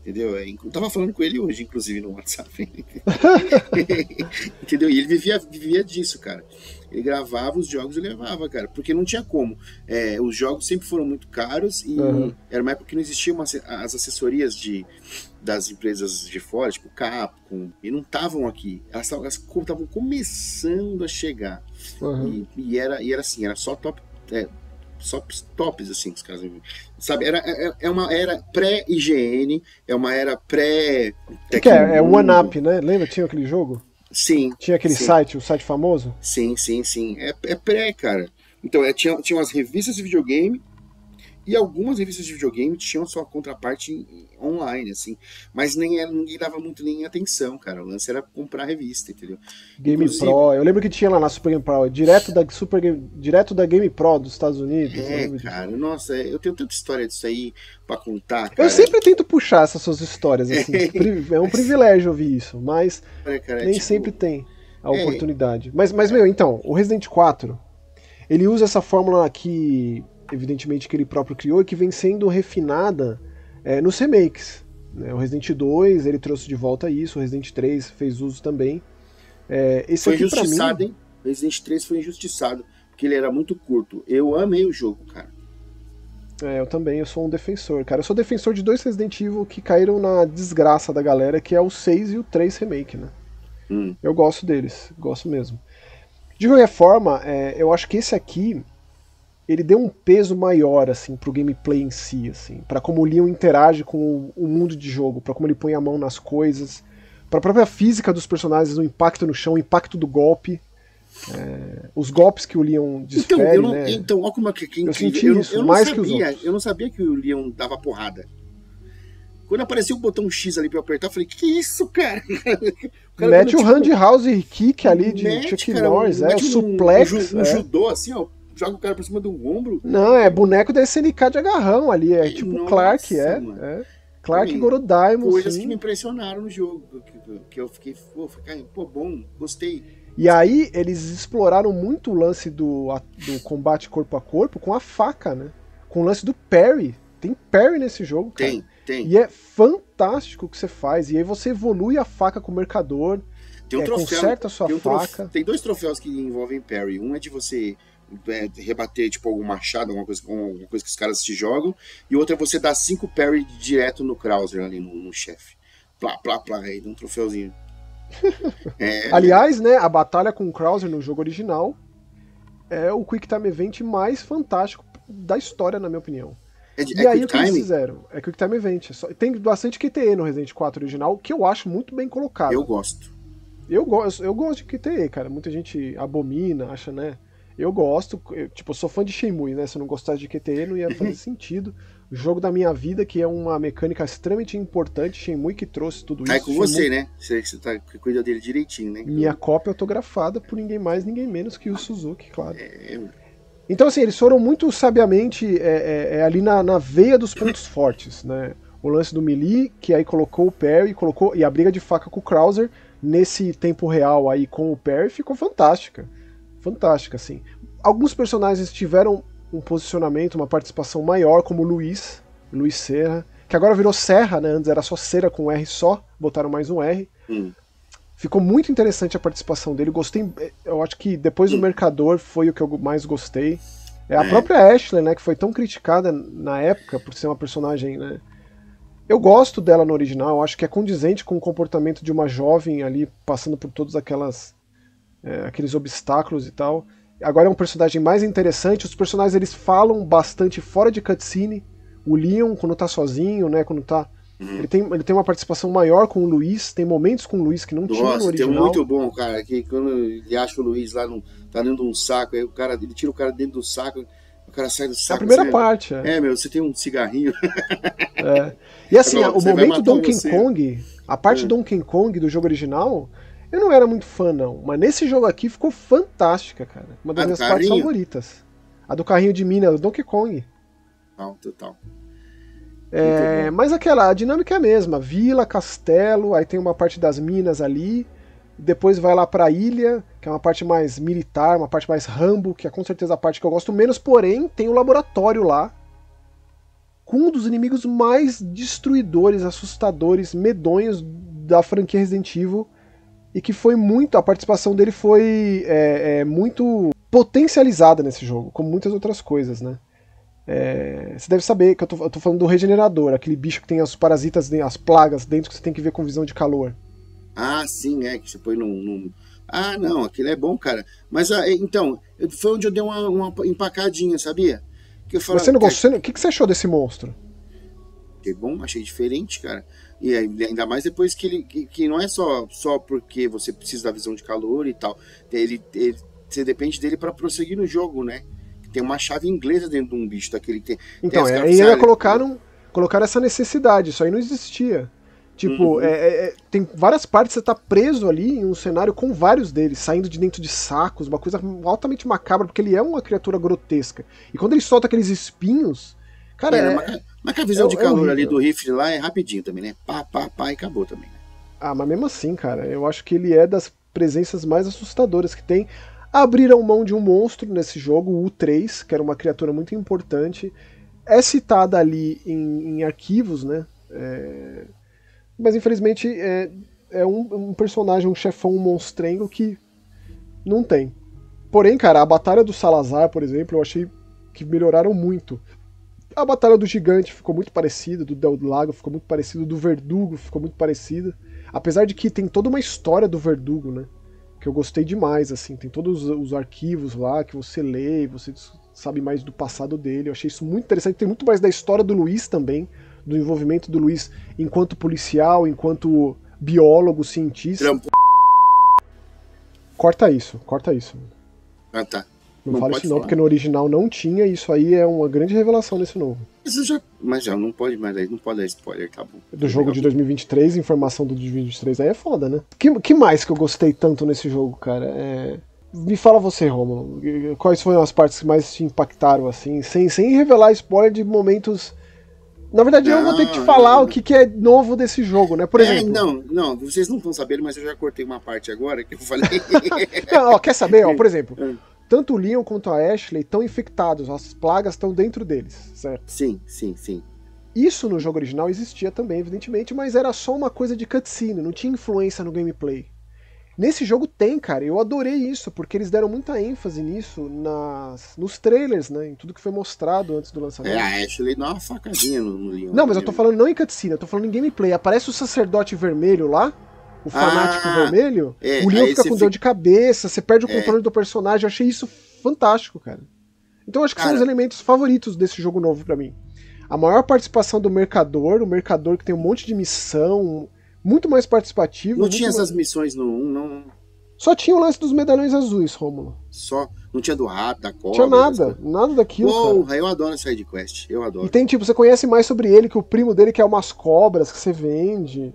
Entendeu? Eu tava falando com ele hoje, inclusive, no WhatsApp. Entendeu? E ele vivia disso, cara. Ele gravava os jogos e levava, cara. Porque não tinha como. Os jogos sempre foram muito caros e era uma época que não existiam as assessorias das empresas de fora, tipo Capcom, e não estavam aqui. Elas estavam começando a chegar. E era assim, era só top... só tops, assim, os caras, sabe, é uma era pré-IGN, é uma era pré... É o One Up, né? Lembra? Tinha aquele jogo? Sim. Tinha aquele site, o site famoso? Sim. É pré, cara. Então, tinha umas revistas de videogame, e algumas revistas de videogame tinham sua contraparte online, assim, mas ninguém dava muito nem atenção, cara. O lance era comprar a revista, entendeu? Game Pro, eu lembro que tinha lá na Super Game Pro, direto da Game Pro dos Estados Unidos. Cara, nossa, eu tenho tanta história disso aí pra contar, cara. Eu sempre tento puxar essas suas histórias, assim, é um privilégio ouvir isso, mas nem sempre tem a oportunidade. Mas, meu, então, o Resident 4, ele usa essa fórmula que... evidentemente que ele próprio criou e que vem sendo refinada nos remakes. Né? O Resident 2, ele trouxe de volta isso, o Resident 3 fez uso também. Esse foi aqui, injustiçado, pra mim... hein? O Resident 3 foi injustiçado, porque ele era muito curto. Eu amei o jogo, cara. Eu também, eu sou um defensor, cara. Eu sou defensor de 2 Resident Evil que caíram na desgraça da galera, que é o 6 e o 3 Remake, né? Eu gosto deles, gosto mesmo. De qualquer forma, eu acho que esse aqui... ele deu um peso maior, assim, pro gameplay em si, assim, para como o Leon interage com o mundo de jogo, para como ele põe a mão nas coisas, pra própria física dos personagens, o impacto no chão, o impacto do golpe, os golpes que o Leon desfere, né? Então, olha como é que é incrível. Eu senti isso, mais que os outros. Eu não sabia que o Leon dava porrada. Quando apareceu o botão X ali pra eu apertar, eu falei, que isso, cara? O mete o roundhouse kick ali de Chuck Norris, o suplex. Judô, assim, ó, joga o cara por cima do ombro. Não, é boneco da SNK de agarrão ali, tipo nossa, Clark, Clark e Gorodaimon. Coisas sim. que me impressionaram no jogo, que eu fiquei, pô, bom, gostei. E aí eles exploraram muito o lance do combate corpo a corpo com a faca, né? Com o lance do parry. Tem parry nesse jogo, cara. Tem. E é fantástico o que você faz. E aí você evolui a faca com o mercador, tem um troféu, conserta a sua faca. Tem 2 troféus que envolvem parry. Um é de você rebater tipo algum machado, alguma coisa que os caras te jogam. E o outro é você dar 5 parry direto no Krauser ali no chefe. Plá, aí dá um troféuzinho. Aliás, né, a batalha com o Krauser no jogo original é o Quick Time Event mais fantástico da história, na minha opinião. E aí o que eles fizeram? É Quick Time Event. Tem bastante QTE no Resident 4 original, que eu acho muito bem colocado. Eu gosto. Eu gosto de QTE, cara. Muita gente abomina, acha, né? Eu gosto. Eu sou fã de Shenmue, né? Se eu não gostasse de QTE, não ia fazer sentido. O jogo da minha vida, que é uma mecânica extremamente importante, Shenmue que trouxe tudo isso. É com você, né? Você cuida dele direitinho, né? Minha cópia autografada por ninguém mais, ninguém menos que o Suzuki, claro. Então, assim, eles foram muito sabiamente ali na veia dos pontos fortes, né? O lance do melee, que aí colocou o parry, e a briga de faca com o Krauser nesse tempo real aí com o parry ficou fantástica. Fantástica, assim. Alguns personagens tiveram um posicionamento, uma participação maior, como o Luiz Serra, que agora virou Serra, né? Antes era só Cera com R só, botaram mais um R. Ficou muito interessante a participação dele, gostei, eu acho que depois do Mercador foi o que eu mais gostei. A própria Ashley, né, que foi tão criticada na época por ser uma personagem, né, eu gosto dela no original, eu acho que é condizente com o comportamento de uma jovem ali, passando por todos aqueles obstáculos e tal. Agora é um personagem mais interessante, os personagens eles falam bastante fora de cutscene, o Leon quando tá sozinho, né, quando tá... Ele tem uma participação maior com o Luiz, tem momentos com o Luiz que não tinha no original. Tem muito bom, cara, que quando ele acha o Luiz lá, tá dentro de um saco, aí ele tira o cara dentro do saco, o cara sai do saco. A primeira parte, você tem um cigarrinho. E assim, o momento Donkey Kong, a parte Donkey Kong do jogo original, eu não era muito fã não, mas nesse jogo aqui ficou fantástica, cara. Uma das minhas partes favoritas. A do carrinho de mina, do Donkey Kong. Total. Mas a dinâmica é a mesma, vila, castelo, aí tem uma parte das minas ali, depois vai lá pra ilha, que é uma parte mais militar, uma parte mais Rambo, que é com certeza a parte que eu gosto menos, porém tem o laboratório lá, com um dos inimigos mais destruidores, assustadores, medonhos da franquia Resident Evil, e que foi muito, a participação dele foi muito potencializada nesse jogo, como muitas outras coisas, né? Você deve saber que eu tô falando do Regenerador, aquele bicho que tem os parasitas, as plagas dentro que você tem que ver com visão de calor. Sim, que você põe num... não, aquilo é bom, cara. Mas, então, foi onde eu dei uma empacadinha, sabia? Que eu falava, mas você não gostou? O que você achou desse monstro? Achei bom, achei diferente, cara. E ainda mais depois que não é só porque você precisa da visão de calor e tal. Você depende dele pra prosseguir no jogo, né? Tem uma chave inglesa dentro de um bicho daquele que tem. Então, ainda colocaram essa necessidade, isso aí não existia. Tipo, tem várias partes que você tá preso ali em um cenário com vários deles, saindo de dentro de sacos, uma coisa altamente macabra, porque ele é uma criatura grotesca. E quando ele solta aqueles espinhos, cara, mas a visão de calor ali do rifle lá é rapidinho também, né? Pá, e acabou também. Mas mesmo assim, cara, eu acho que ele é das presenças mais assustadoras que tem. Abriram mão de um monstro nesse jogo, o U3, que era uma criatura muito importante. É citada ali em arquivos, né? Mas infelizmente é um personagem, um chefão, um monstrengo que não tem. Porém, cara, a Batalha do Salazar, por exemplo, eu achei que melhoraram muito. A Batalha do Gigante ficou muito parecida, do Del Lago ficou muito parecido, do Verdugo ficou muito parecida. Apesar de que tem toda uma história do Verdugo, né? Que eu gostei demais, assim, tem todos os arquivos lá que você lê e você sabe mais do passado dele, eu achei isso muito interessante, tem muito mais da história do Luiz também, do envolvimento do Luiz enquanto policial, enquanto biólogo, cientista. Trampo. Corta isso, corta isso. Ah, tá. Não fala isso não, porque no original não tinha, e isso aí é uma grande revelação nesse novo. Mas já não pode mais, aí não pode dar spoiler, tá bom. Do jogo de 2023, informação do 2023 aí é foda, né? Que mais que eu gostei tanto nesse jogo, cara? Me fala você, Romulo, quais foram as partes que mais te impactaram, assim, sem revelar spoiler de momentos... Na verdade, eu vou ter que te falar o que é novo desse jogo, né? Por exemplo... Não, vocês não estão sabendo, mas eu já cortei uma parte agora que eu falei... Não, ó, quer saber? Ó, por exemplo... Tanto o Leon quanto a Ashley estão infectados, as plagas estão dentro deles, certo? Sim. Isso no jogo original existia também, evidentemente, mas era só uma coisa de cutscene, não tinha influência no gameplay. Nesse jogo tem, cara, eu adorei isso, porque eles deram muita ênfase nisso nos trailers, né, em tudo que foi mostrado antes do lançamento. A Ashley dá uma facadinha no Leon. Não, mas eu tô falando não em cutscene, eu tô falando em gameplay. Aparece o sacerdote vermelho lá, o fanático vermelho, o Leon fica com dor de cabeça, você perde o controle do personagem, eu achei isso fantástico, cara. Então acho que são os elementos favoritos desse jogo novo pra mim. A maior participação do Mercador, o Mercador que tem um monte de missão, muito mais participativo. Não tinha essas missões no 1, não? Só tinha o lance dos medalhões azuis, Rômulo. Só? Não tinha do rato, da cobra? Tinha nada daquilo, Porra, cara. Eu adoro essa sidequest, eu adoro. E tem, tipo, você conhece mais sobre ele que o primo dele, que é umas cobras que você vende.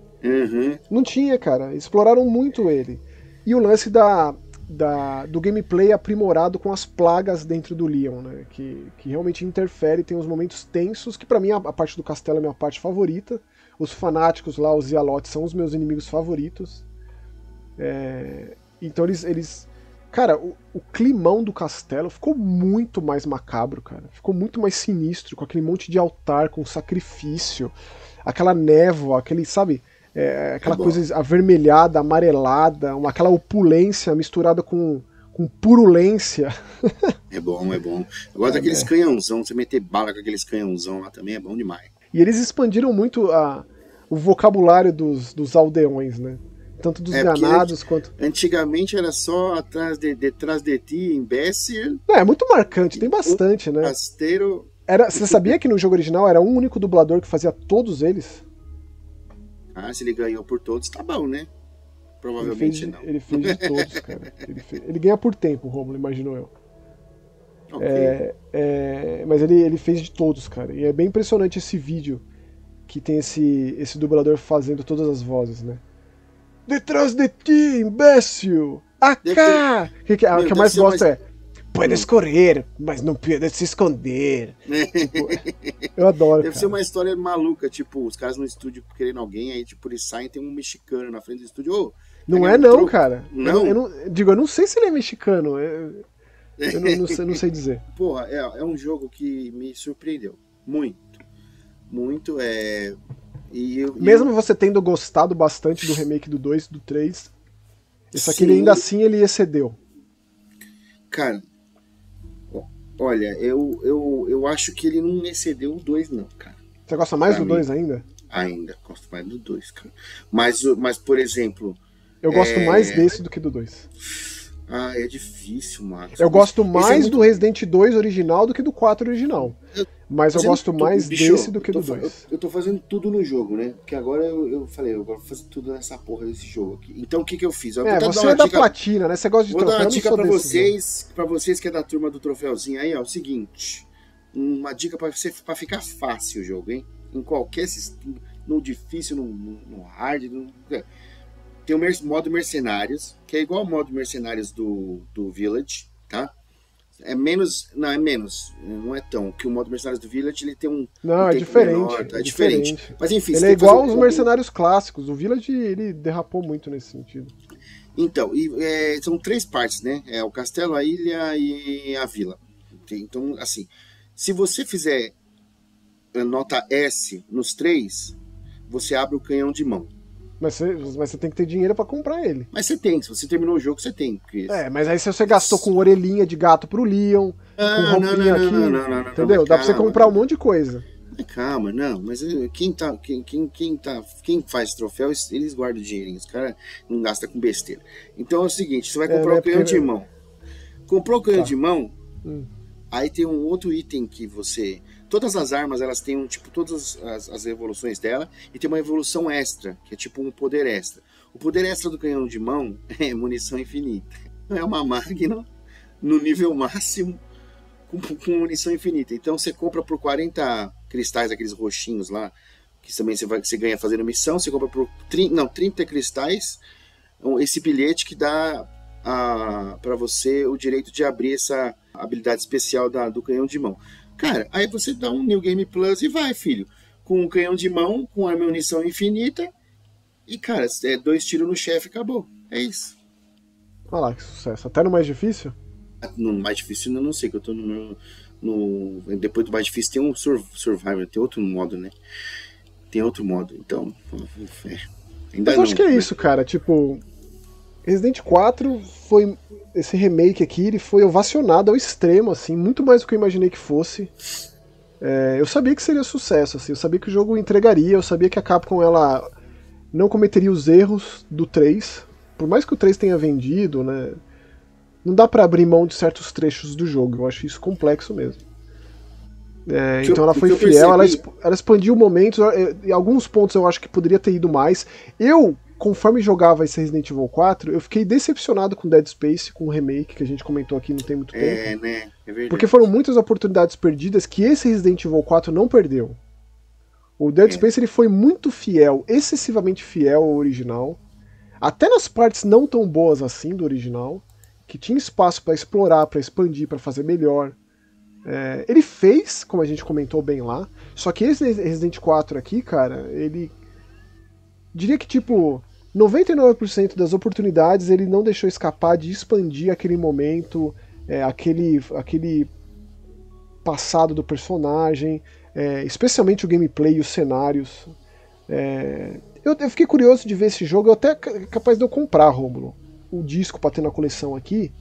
Não tinha, cara. Exploraram muito ele. E o lance do gameplay aprimorado com as plagas dentro do Leon, né? Que realmente interfere, tem uns momentos tensos, que pra mim a parte do castelo é a minha parte favorita. Os fanáticos lá, os Zealotes, são os meus inimigos favoritos. Então eles... Cara, o climão do castelo ficou muito mais macabro, cara. Ficou muito mais sinistro, com aquele monte de altar, com sacrifício, aquela névoa, aquele, sabe... aquela coisa avermelhada, amarelada, aquela opulência misturada com purulência. É bom. Eu gosto daqueles canhãozão, você meter bala com aqueles canhãozão lá também é bom demais. E eles expandiram muito o vocabulário dos aldeões, né? Tanto dos ganados quanto... Antigamente era só detrás de ti, imbécil. É muito marcante, tem bastante, né? Rasteiro. Você sabia que no jogo original era um único dublador que fazia todos eles? Se ele ganhou por todos, tá bom, né? Provavelmente não. Ele fez de todos, cara. Ele ganha por tempo, Romulo, imagino eu. Okay. Mas ele fez de todos, cara. E é bem impressionante esse vídeo que tem esse dublador fazendo todas as vozes, né? Detrás de ti, imbécil! Acá! O que eu mais gosto é... Puedes correr, mas não puedes se esconder. Tipo, eu adoro, Deve ser uma história maluca, tipo, os caras no estúdio querendo alguém, aí tipo, eles saem e tem um mexicano na frente do estúdio. Não é não, cara. Não? Eu não sei se ele é mexicano. Eu não sei dizer. Porra, é um jogo que me surpreendeu. Muito, Mesmo você tendo gostado bastante do remake do 2 e do 3, esse aqui ainda assim ele excedeu. Cara, olha, eu acho que ele não excedeu o 2 não, cara. Você gosta mais do 2 ainda? Ainda, gosto mais do 2, cara. Mas, por exemplo... Eu gosto mais desse do que do 2. É difícil, Marcos. Eu gosto mais do Resident 2 original do que do 4 original. Mas eu gosto mais desse do que do 2. Eu tô fazendo tudo no jogo, né? Porque agora eu falei, eu vou fazer tudo nessa porra desse jogo aqui. Então o que eu fiz? Você é da platina, né? Você gosta de troféu. Vou dar uma dica pra vocês que é da turma do troféuzinho aí, ó. O seguinte. Uma dica pra ficar fácil o jogo, hein? Em qualquer sistema, no difícil, no hard, tem o modo mercenários, que é igual ao modo mercenários do Village, tá? É menos, não é tão, que o modo mercenários do Village, ele tem Não, é diferente. Menor, é diferente. Mas enfim, ele é igual aos mercenários clássicos, o Village, ele derrapou muito nesse sentido. Então, são 3 partes, né? É o castelo, a ilha e a vila. Então, assim, se você fizer nota S nos 3, você abre o canhão de mão. Mas você tem que ter dinheiro pra comprar ele. Mas você tem, se você terminou o jogo, você tem. Porque... mas aí se você gastou com orelhinha de gato pro Leon, com roupinha aqui, entendeu? Dá pra você comprar um monte de coisa. Calma, mas quem faz troféu, eles guardam o dinheirinho, os caras não gastam com besteira. Então é o seguinte, você vai comprar o canhão de mão. Comprou o canhão de mão, aí tem um outro item que você... todas as armas, elas têm tipo, todas as evoluções dela, e tem uma evolução extra, que é tipo um poder extra. O poder extra do canhão de mão é munição infinita. É uma Magnum no nível máximo, com munição infinita. Então você compra por 40 cristais, aqueles roxinhos lá, que também você ganha fazendo missão, você compra por 30 cristais, esse bilhete que dá para você o direito de abrir essa habilidade especial do canhão de mão. Cara, aí você dá um New Game Plus e vai, filho. Com um canhão de mão, com a munição infinita, e, cara, 2 tiros no chefe, acabou. É isso. Olha lá, que sucesso. Até no mais difícil? No mais difícil eu não sei, que eu tô depois do mais difícil tem um Survivor, tem outro modo, né? Tem outro modo, então... ainda mas eu acho que é isso, cara, tipo... Resident 4 foi... Esse remake aqui, ele foi ovacionado ao extremo, assim, muito mais do que eu imaginei que fosse. Eu sabia que seria sucesso, assim, eu sabia que o jogo entregaria, eu sabia que a Capcom, ela não cometeria os erros do 3, por mais que o 3 tenha vendido, né, não dá pra abrir mão de certos trechos do jogo, eu acho isso complexo mesmo. Então ela foi fiel, ela expandiu momentos, em alguns pontos eu acho que poderia ter ido mais. Conforme jogava esse Resident Evil 4, eu fiquei decepcionado com Dead Space, com o remake que a gente comentou aqui não tem muito tempo. Né? É verdade. Porque foram muitas oportunidades perdidas que esse Resident Evil 4 não perdeu. O Dead Space ele foi muito fiel, excessivamente fiel ao original. Até nas partes não tão boas assim do original, que tinha espaço para explorar, para expandir, para fazer melhor. Ele fez, como a gente comentou bem lá, só que esse Resident 4 aqui, cara, ele... Diria que, tipo, 99% das oportunidades ele não deixou escapar de expandir aquele momento, aquele passado do personagem, especialmente o gameplay e os cenários. Eu fiquei curioso de ver esse jogo, eu até capaz de eu comprar, Rômulo, o disco pra ter na coleção aqui,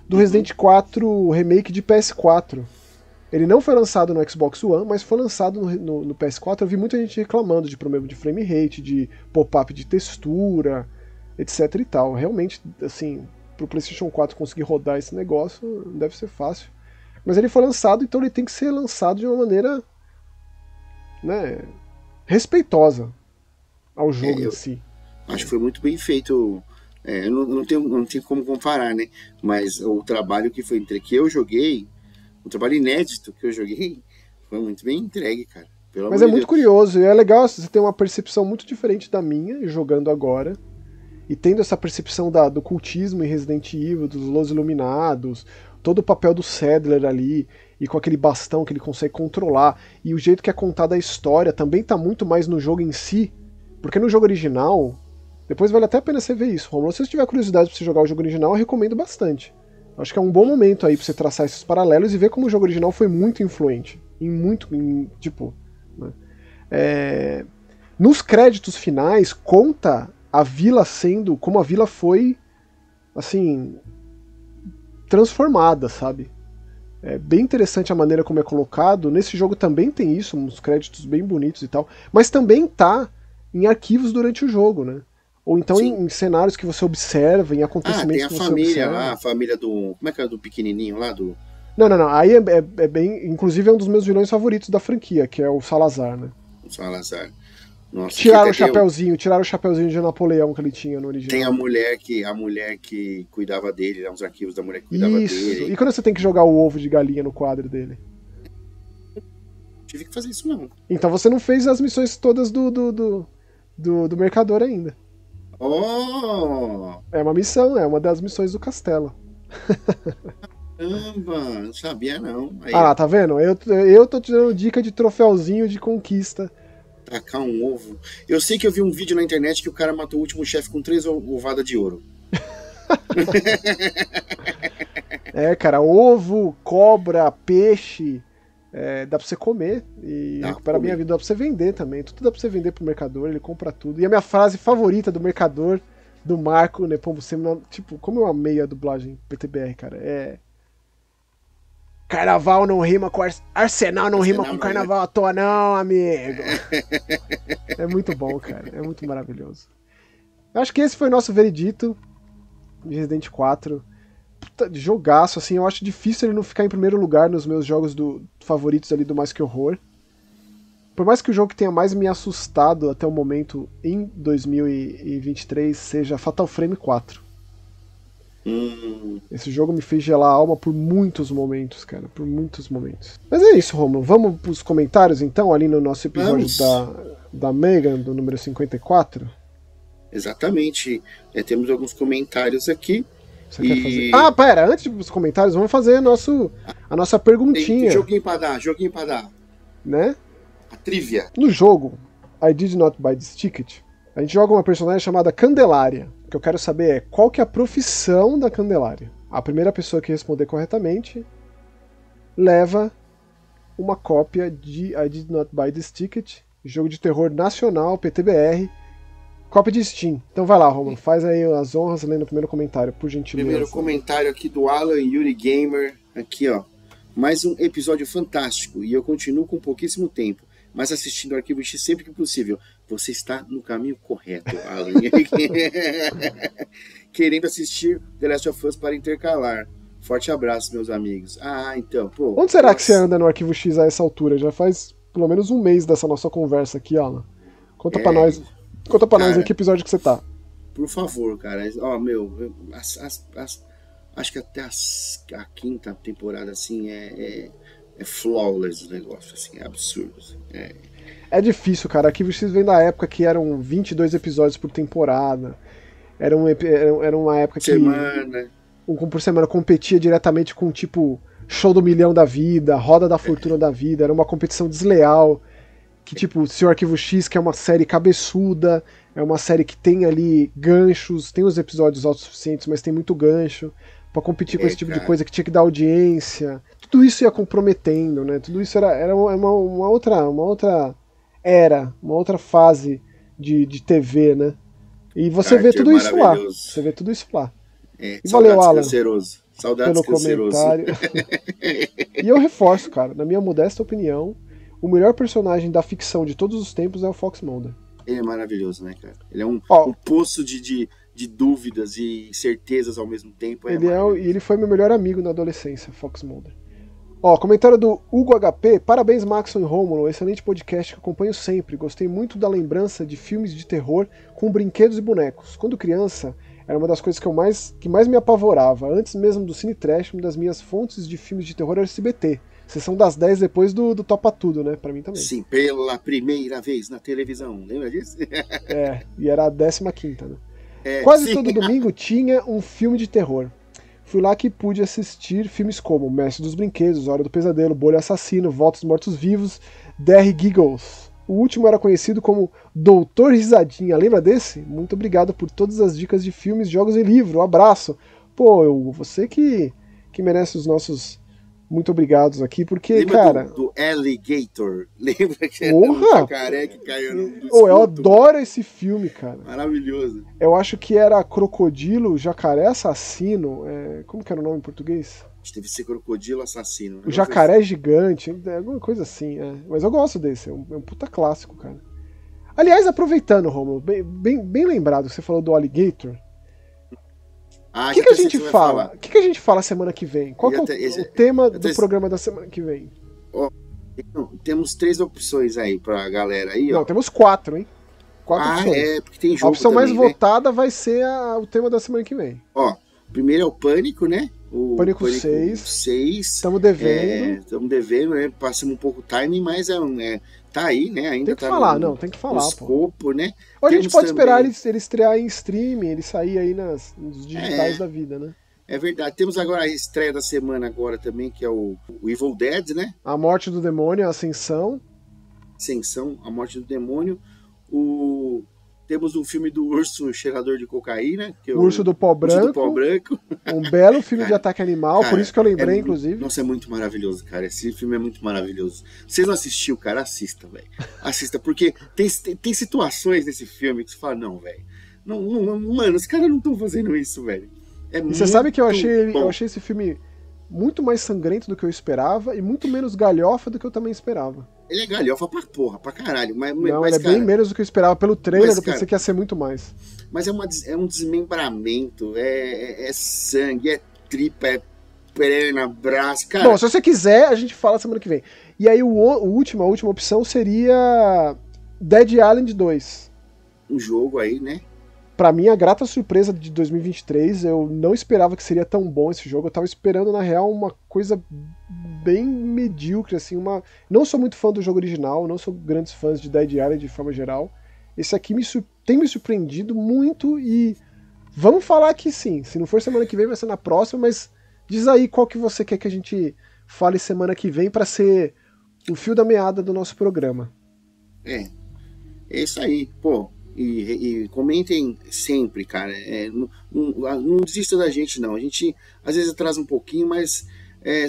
do Resident 4 Remake de PS4. Ele não foi lançado no Xbox One, mas foi lançado no PS4. Eu vi muita gente reclamando de problema de frame rate, de pop-up de textura, etc e tal. Realmente, assim, pro PlayStation 4 conseguir rodar esse negócio, não deve ser fácil. Mas ele foi lançado, então ele tem que ser lançado de uma maneira, né, respeitosa ao jogo em si. Acho que foi muito bem feito. Não tem como comparar, né? Mas o trabalho que eu joguei, o trabalho inédito que eu joguei, foi muito bem entregue, cara. Mas é muito curioso, e é legal você ter uma percepção muito diferente da minha, jogando agora, e tendo essa percepção do cultismo em Resident Evil, dos Los Iluminados, todo o papel do Sadler ali, e com aquele bastão que ele consegue controlar, e o jeito que é contada a história também tá muito mais no jogo em si, porque no jogo original, depois vale até a pena você ver isso, Romulo. Se você tiver curiosidade pra você jogar o jogo original, eu recomendo bastante. Acho que é um bom momento aí pra você traçar esses paralelos e ver como o jogo original foi muito influente. Nos créditos finais, conta a vila como a vila foi, assim, transformada, sabe? É bem interessante a maneira como é colocado. Nesse jogo também tem isso, uns créditos bem bonitos e tal, mas também tá em arquivos durante o jogo, né? Ou então em cenários que você observa, em acontecimentos que você observa. Tem a família lá, a família do... Como é que é do pequenininho lá? Não. Aí é bem... Inclusive é um dos meus vilões favoritos da franquia, que é o Salazar, né? O Salazar. Nossa, tiraram o chapéuzinho de Napoleão que ele tinha no original. Tem a mulher que cuidava dele, uns arquivos da mulher que cuidava dele. Isso. E quando você tem que jogar o ovo de galinha no quadro dele? Tive que fazer isso não. Então você não fez as missões todas do Mercador ainda. Oh! É uma missão, é uma das missões do castelo. Caramba, não sabia não. Aí, tá vendo? Eu tô te dando dica de troféuzinho de conquista. Tacar um ovo. Eu sei que eu vi um vídeo na internet que o cara matou o último chefe com 3 ovadas de ouro. Cara, ovo, cobra, peixe, dá pra você comer e recuperar bem a vida, dá pra você vender também, tudo dá pra você vender pro mercador, ele compra tudo. E a minha frase favorita do mercador, do Marco Nepomuceno, tipo, como eu amei a dublagem PTBR, cara, Carnaval não rima com Arsenal, não rima com carnaval à toa não, amigo. É muito bom, cara, é muito maravilhoso. Eu acho que esse foi o nosso veredito de Resident 4. puta de jogaço, assim, eu acho difícil ele não ficar em primeiro lugar nos meus jogos favoritos ali do Mais Que Horror. Por mais que o jogo que tenha mais me assustado até o momento em 2023 seja Fatal Frame 4. Esse jogo me fez gelar a alma por muitos momentos, cara, por muitos momentos. Mas é isso, Romulo, vamos pros comentários então, ali no nosso episódio da Megan, do número 54? Exatamente, temos alguns comentários aqui. Você quer fazer? Ah, pera, antes dos comentários, vamos fazer a nossa perguntinha. Tem joguinho pra dar. Né? A trivia. No jogo I Did Not Buy This Ticket, a gente joga uma personagem chamada Candelária. O que eu quero saber é qual que é a profissão da Candelária. A primeira pessoa que responder corretamente leva uma cópia de I Did Not Buy This Ticket, jogo de terror nacional, PTBR, cópia de Steam. Então vai lá, Romulo, faz aí as honras lendo o primeiro comentário, por gentileza. Primeiro comentário aqui do Alan Yuri Gamer, aqui ó. Mais um episódio fantástico e eu continuo com pouquíssimo tempo, mas assistindo o Arquivo X sempre que possível. Você está no caminho correto, Alan. Querendo assistir The Last of Us para intercalar. Forte abraço, meus amigos. Ah, então, pô. Onde será que você anda no Arquivo X a essa altura? Já faz pelo menos um mês dessa nossa conversa aqui, Alan. Conta pra nós. Conta pra nós em que episódio que você tá. Por favor, cara. Ó, meu, acho que até a quinta temporada, assim, é flawless o negócio, assim, é absurdo. Assim, É difícil, cara. Arquivo X vem da época que eram 22 episódios por temporada. Era uma época que... por semana competia diretamente com, tipo, Show do Milhão da Vida, Roda da Fortuna da Vida. Era uma competição desleal. Que, tipo, se o Arquivo X, que é uma série cabeçuda, é uma série que tem ali ganchos, tem os episódios autossuficientes, mas tem muito gancho, pra competir com esse tipo de coisa que tinha que dar audiência. Tudo isso ia comprometendo, né? Tudo isso era uma outra fase de TV, né? E você vê tudo isso lá. Você vê tudo isso lá. E valeu, Alan. Saudades pelo comentário. E eu reforço, cara, na minha modesta opinião, o melhor personagem da ficção de todos os tempos é o Fox Mulder. Ele é maravilhoso, né, cara? Ele é um poço de dúvidas e certezas ao mesmo tempo. Ele foi meu melhor amigo na adolescência, Fox Mulder. Comentário do Hugo HP. Parabéns, Maxon e Rômulo. Excelente podcast que acompanho sempre. Gostei muito da lembrança de filmes de terror com brinquedos e bonecos. Quando criança, era uma das coisas que mais me apavorava. Antes mesmo do Cine Trash, uma das minhas fontes de filmes de terror era o SBT. Sessão das 10 depois do Topa Tudo, né? Pra mim também. Sim, pela primeira vez na televisão. Lembra disso? E era a 15ª, né? Quase todo domingo tinha um filme de terror. Fui lá que pude assistir filmes como Mestre dos Brinquedos, Hora do Pesadelo, Bolha Assassino, Volta dos Mortos-Vivos, DR Giggles. O último era conhecido como Doutor Risadinha. Lembra desse? Muito obrigado por todas as dicas de filmes, jogos e livro. Um abraço. Pô, Hugo, você que merece os nossos muito obrigados aqui, porque, lembra, cara... do Alligator? Lembra que era um jacaré que caiu no esgoto? Eu adoro esse filme, cara. Maravilhoso. Eu acho que era Crocodilo, Jacaré Assassino. Como que era o nome em português? Deve ser Crocodilo Assassino. Né? O Jacaré assim. Gigante, alguma coisa assim. Mas eu gosto desse, é um puta clássico, cara. Aliás, aproveitando, Romulo, bem lembrado que você falou do Alligator... O que a gente fala? O que a gente fala semana que vem? Qual que é o tema do programa da semana que vem? Temos 3 opções aí pra galera aí. Não, temos 4, hein? 4 opções. Porque tem jogo. A opção também, mais votada vai ser o tema da semana que vem. Primeiro é o Pânico, né? O Pânico 6. Estamos devendo. Estamos devendo, né? Passamos um pouco o timing, mas tá aí, né? Ainda tem que falar, tem que falar, escopo, né? Ou a gente pode esperar ele estrear em streaming, ele sair aí nos digitais da vida, né? É verdade. Temos agora a estreia da semana agora também, que é o Evil Dead, né? A Morte do Demônio, a Ascensão, a Morte do Demônio. Temos um filme do Urso Cheirador de Cocaína. Que é o Urso do Pó Branco. Um belo filme de ataque animal, por isso que eu lembrei, inclusive. Nossa, é muito maravilhoso, cara. Esse filme é muito maravilhoso. Vocês não assistiu, cara? Assista, velho. Assista, porque tem situações nesse filme que você fala, não, velho. Não, mano, os caras não estão fazendo isso, velho. E você sabe que eu achei esse filme muito mais sangrento do que eu esperava e muito menos galhofa do que eu também esperava. Ele é galhofa pra caralho. Mas, ele é bem menos do que eu esperava. Pelo trailer, eu pensei que ia ser muito mais. Mas é um desmembramento, é sangue, tripa, é perna, braço, cara. Bom, se você quiser, a gente fala semana que vem. E aí a última opção seria Dead Island 2. Um jogo aí, né? Pra mim, a grata surpresa de 2023, eu não esperava que seria tão bom esse jogo. Eu tava esperando, na real, uma coisa bem medíocre, assim, Não sou muito fã do jogo original, não sou grandes fãs de Dead Island de forma geral. Esse aqui tem me surpreendido muito e vamos falar que sim. Se não for semana que vem, vai ser na próxima, mas diz aí qual que você quer que a gente fale semana que vem pra ser o fio da meada do nosso programa. É isso aí, pô. E comentem sempre, cara. Não desista da gente, não. A gente às vezes atrasa um pouquinho, mas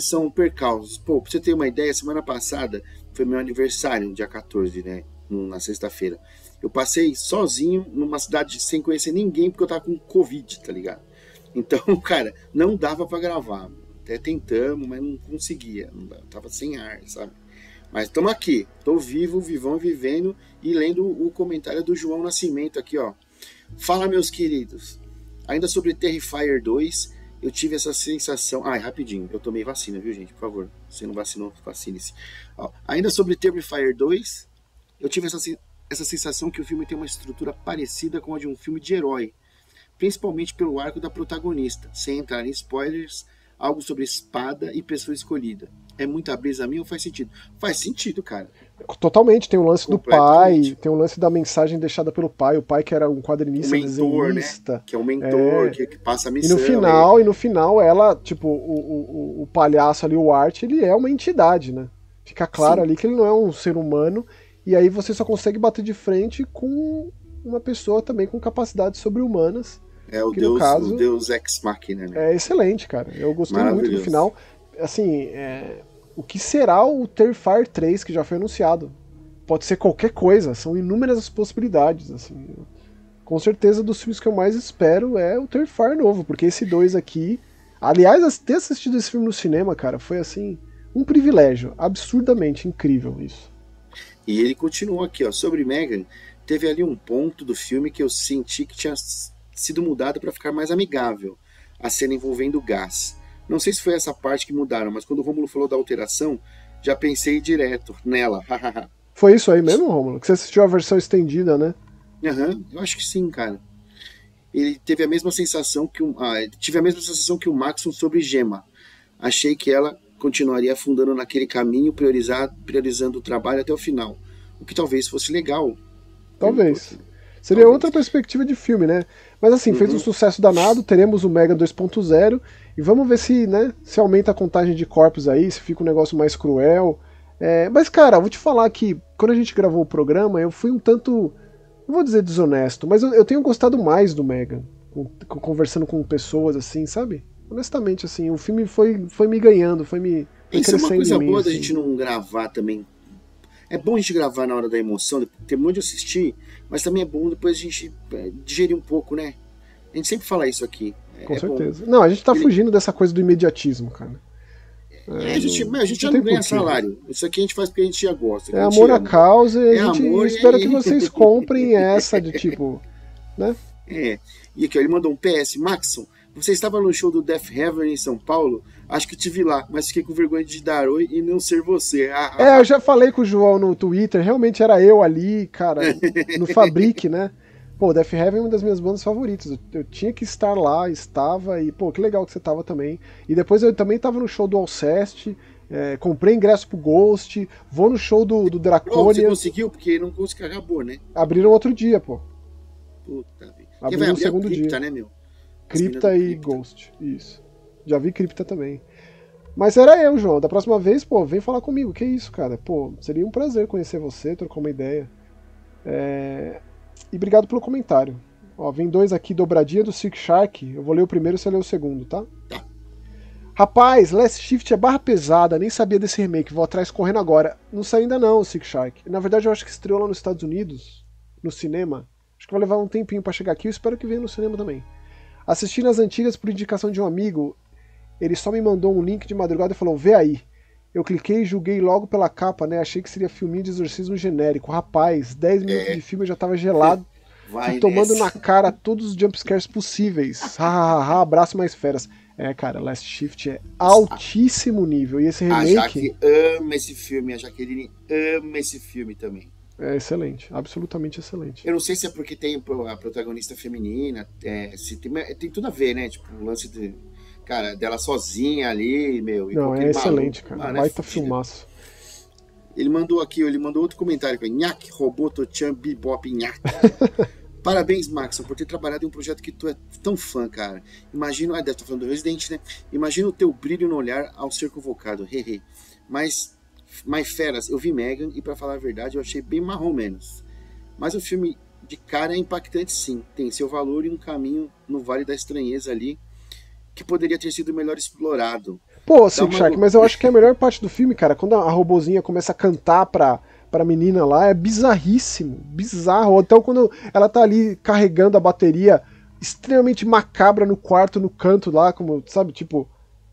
são percalços. Pô, pra você ter uma ideia, semana passada foi meu aniversário, dia 14, né? Na sexta-feira. Eu passei sozinho numa cidade sem conhecer ninguém, porque eu tava com Covid, tá ligado? Então, cara, não dava pra gravar. Até tentamos, mas não conseguia. Eu tava sem ar, sabe? Mas estamos aqui, tô vivo, vivão e vivendo, e lendo o comentário do João Nascimento aqui, ó. Fala, meus queridos. Ainda sobre Terrifier 2, eu tive essa sensação... rapidinho, eu tomei vacina, viu, gente? Por favor, se não vacinou, vacine-se. Ainda sobre Terrifier 2, eu tive essa sensação que o filme tem uma estrutura parecida com a de um filme de herói, principalmente pelo arco da protagonista, sem entrar em spoilers, algo sobre espada e pessoa escolhida. É muita brisa minha ou faz sentido? Faz sentido, cara. Totalmente, tem o lance do pai, tem o lance da mensagem deixada pelo pai, o pai que era um quadrinista, desenhista. Né? Que é o mentor, que passa a missão. E no final ela, tipo, o palhaço ali, o Art, ele é uma entidade, né? Fica claro ali que ele não é um ser humano, e aí você só consegue bater de frente com uma pessoa também com capacidades sobre-humanas. O Deus Ex Machina, né? É excelente, cara. Eu gostei muito do final. Assim, o que será o Terrifier 3 que já foi anunciado? Pode ser qualquer coisa, são inúmeras as possibilidades, assim. Com certeza, dos filmes que eu mais espero é o Terrifier novo, porque esse 2 aqui... Aliás, ter assistido esse filme no cinema, cara, foi, assim, um privilégio. Absurdamente incrível isso. E ele continuou aqui, ó. Sobre Megan, teve ali um ponto do filme que eu senti que tinha sido mudado para ficar mais amigável. A cena envolvendo gás. Não sei se foi essa parte que mudaram, mas quando o Rômulo falou da alteração, já pensei direto nela. Foi isso aí mesmo, Rômulo? Que você assistiu a versão estendida, né? Eu acho que sim, cara. Ele teve a mesma sensação tive a mesma sensação que o Maxon sobre Gemma. Achei que ela continuaria afundando naquele caminho, priorizando o trabalho até o final. O que talvez fosse legal. Talvez. Seria outra perspectiva de filme, né? Mas assim, fez um sucesso danado, teremos o Mega 2.0 e vamos ver se aumenta a contagem de corpos aí, se fica um negócio mais cruel. Mas, cara, vou te falar que quando a gente gravou o programa, eu fui um tanto, não vou dizer desonesto, mas eu tenho gostado mais do Mega, conversando com pessoas assim, sabe? Honestamente, assim, o filme foi me ganhando, foi me crescendo em mim. Isso é uma coisa boa assim. da gente não gravar também. É bom a gente gravar na hora da emoção, ter muito de assistir, mas também é bom depois a gente digerir um pouco, né? A gente sempre fala isso aqui. Com certeza. Bom. Não, a gente tá fugindo dessa coisa do imediatismo, cara. A gente já não ganha salário. Isso aqui a gente faz porque a gente já gosta. É amor à causa e a gente espera que vocês comprem essa de tipo, né? E aqui, ó, ele mandou um PS. Maxon, você estava no show do Death Heaven em São Paulo? Acho que eu te vi lá, mas fiquei com vergonha de dar oi e não ser você. Eu já falei com o João no Twitter, realmente era eu ali, cara, no Fabric, né? Pô, Death Heaven é uma das minhas bandas favoritas. Eu tinha que estar lá, estava, e pô, que legal que você estava também. E depois eu também estava no show do Alceste, comprei ingresso pro Ghost, vou no show do Draconia. Você conseguiu? Porque não conseguiu, acabou, né? Abriram outro dia, pô. Puta vida. Abriram no segundo Cripta, dia. Né, meu? Cripta e Ghost, isso. Já vi Cripta também. Mas era eu, João. Da próxima vez, pô, vem falar comigo. Que isso, cara? Pô, seria um prazer conhecer você, trocar uma ideia. E obrigado pelo comentário. Ó, vem 2 aqui, dobradinha do Sick Shark. Eu vou ler o primeiro e você lê o segundo, tá? Tá. Rapaz, Last Shift é barra pesada, nem sabia desse remake, vou atrás correndo agora. Não saiu ainda não, o Sick Shark. Na verdade, eu acho que estreou lá nos Estados Unidos, no cinema. Acho que vai levar um tempinho pra chegar aqui, eu espero que venha no cinema também. Assisti nas antigas por indicação de um amigo, ele só me mandou um link de madrugada e falou, vê aí. Eu cliquei e julguei logo pela capa, né? Achei que seria filminho de exorcismo genérico. Rapaz, 10 minutos de filme eu já tava gelado e tomando na cara todos os jumpscares possíveis. Abraço mais feras. É, cara, Last Shift é altíssimo nível. E esse remake... A Jaque ama esse filme, a Jaqueline ama esse filme também. É excelente, absolutamente excelente. Eu não sei se é porque tem a protagonista feminina, se tem tudo a ver, né? Tipo, o lance de, cara, dela sozinha ali, meu. E não, é excelente, maluco, cara. Mano, Baita filmaço. Ele mandou outro comentário aqui, Nhaque, Roboto, Chan, Bebop, Nhaque. Parabéns, Maxon, por ter trabalhado em um projeto que tu é tão fã, cara. Imagina, deve estar falando do Resident, né? Imagina o teu brilho no olhar ao ser convocado, hehe. Mas feras, eu vi Megan e pra falar a verdade eu achei bem marrom menos. Mas o filme de cara é impactante sim, tem seu valor e um caminho no Vale da Estranheza ali que poderia ter sido melhor explorado. Pô, Silk Shark, mas eu acho que é a melhor parte do filme, cara, quando a robozinha começa a cantar pra menina lá, é bizarríssimo, bizarro. Então quando ela tá ali carregando a bateria extremamente macabra no quarto, no canto lá, como, sabe, tipo...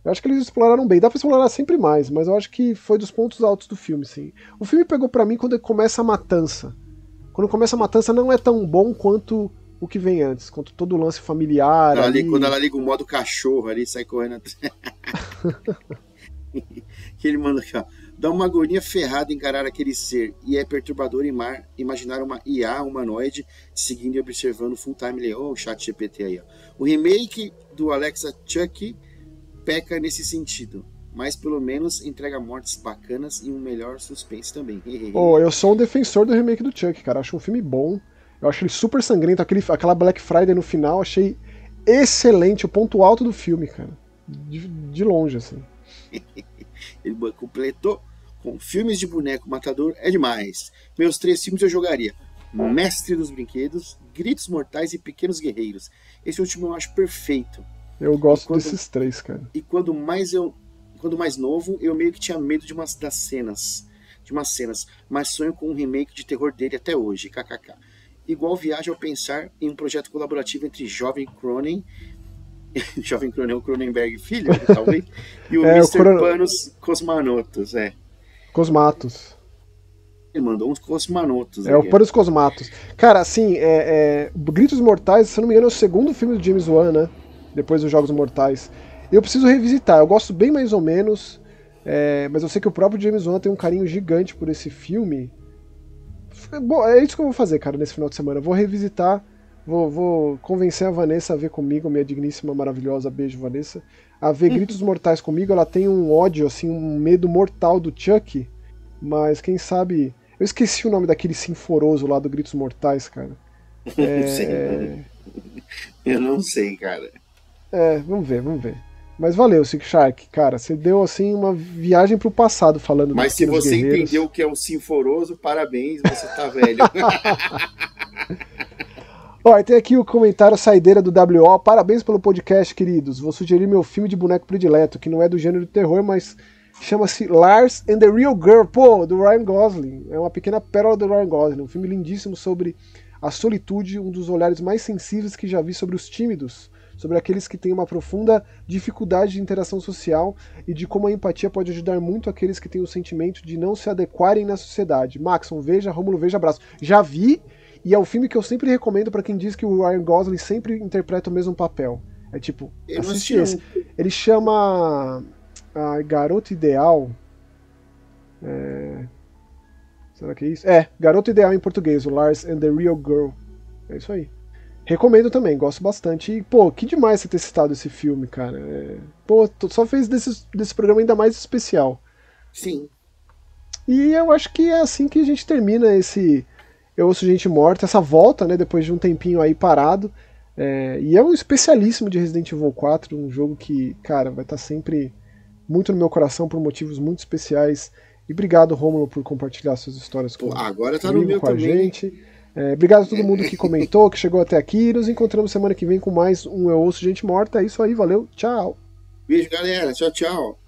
Eu acho que eles exploraram bem. Dá pra explorar sempre mais, mas eu acho que foi dos pontos altos do filme, sim. O filme pegou pra mim quando começa a matança. Quando começa a matança não é tão bom quanto o que vem antes, quanto todo o lance familiar. Quando ela liga o modo cachorro ali, sai correndo atrás. Que ele manda aqui, ó. Dá uma agonia ferrada encarar aquele ser, e é perturbador imaginar uma IA humanoide seguindo e observando full time. O chat GPT aí, ó. O remake do Alexa Chuck peca nesse sentido, mas pelo menos entrega mortes bacanas e um melhor suspense também. Eu sou um defensor do remake do Chuck, cara. Acho um filme bom. Eu acho ele super sangrento. Aquela Black Friday no final, achei excelente. O ponto alto do filme, cara. De longe, assim. Ele completou com filmes de boneco matador é demais. Meus 3 filmes eu jogaria: Mestre dos Brinquedos, Gritos Mortais e Pequenos Guerreiros. Esse último eu acho perfeito. Eu gosto desses 3, cara. E quando mais novo, eu meio que tinha medo de umas cenas, mas sonho com um remake de terror dele até hoje, kkk. Igual viagem ao pensar em um projeto colaborativo entre Jovem Cronen, Jovem Cronen, o Cronenberg filho, talvez, e o Mr. Panos Cosmanotos, Cosmatos. Ele mandou uns Cosmanotos. O Panos Cosmatos. Cara, assim, Gritos Mortais, se eu não me engano, é o segundo filme do James Wan, né? Depois dos Jogos Mortais. Eu preciso revisitar, eu gosto bem mais ou menos, mas eu sei que o próprio James Wan tem um carinho gigante por esse filme. Bom, é isso que eu vou fazer, cara, nesse final de semana. Eu vou revisitar, vou convencer a Vanessa a ver comigo, minha digníssima, maravilhosa, beijo, Vanessa, a ver Gritos Mortais comigo. Ela tem um ódio, assim, um medo mortal do Chuck, mas quem sabe... Eu esqueci o nome daquele sinforoso lá do Gritos Mortais, cara. Eu não sei, cara. Vamos ver. Mas valeu, Silk Shark, cara. Você deu, assim, uma viagem pro passado falando. Mas se você entendeu o que é um sinforoso, parabéns, você tá velho. Ó, tem aqui o comentário saideira do WO. Parabéns pelo podcast, queridos. Vou sugerir meu filme de boneco predileto, que não é do gênero de terror, mas chama-se Lars and the Real Girl, do Ryan Gosling. É uma pequena pérola do Ryan Gosling. Um filme lindíssimo sobre a solitude, um dos olhares mais sensíveis que já vi sobre os tímidos, sobre aqueles que têm uma profunda dificuldade de interação social e de como a empatia pode ajudar muito aqueles que têm o sentimento de não se adequarem na sociedade. Maxon, veja, Rômulo, veja, abraço. Já vi, e é um filme que eu sempre recomendo para quem diz que o Ryan Gosling sempre interpreta o mesmo papel. É tipo, assiste esse. Ele chama a Garota Ideal. Será que é isso? Garota Ideal em português, o Lars and the Real Girl. É isso aí. Recomendo também, gosto bastante. E, pô, que demais você ter citado esse filme, cara. Só fez desse programa ainda mais especial. Sim. E eu acho que é assim que a gente termina esse Eu Ouço Gente Morta, essa volta, né, depois de um tempinho aí parado. E é um especialíssimo de Resident Evil 4, um jogo que, cara, vai estar sempre muito no meu coração por motivos muito especiais. E obrigado, Rômulo, por compartilhar suas histórias agora tá no meu com a também. gente. Obrigado a todo mundo que comentou, que chegou até aqui. Nos encontramos semana que vem com mais um Eu Ouço Gente Morta. É isso aí, valeu, tchau. Beijo, galera. Tchau, tchau.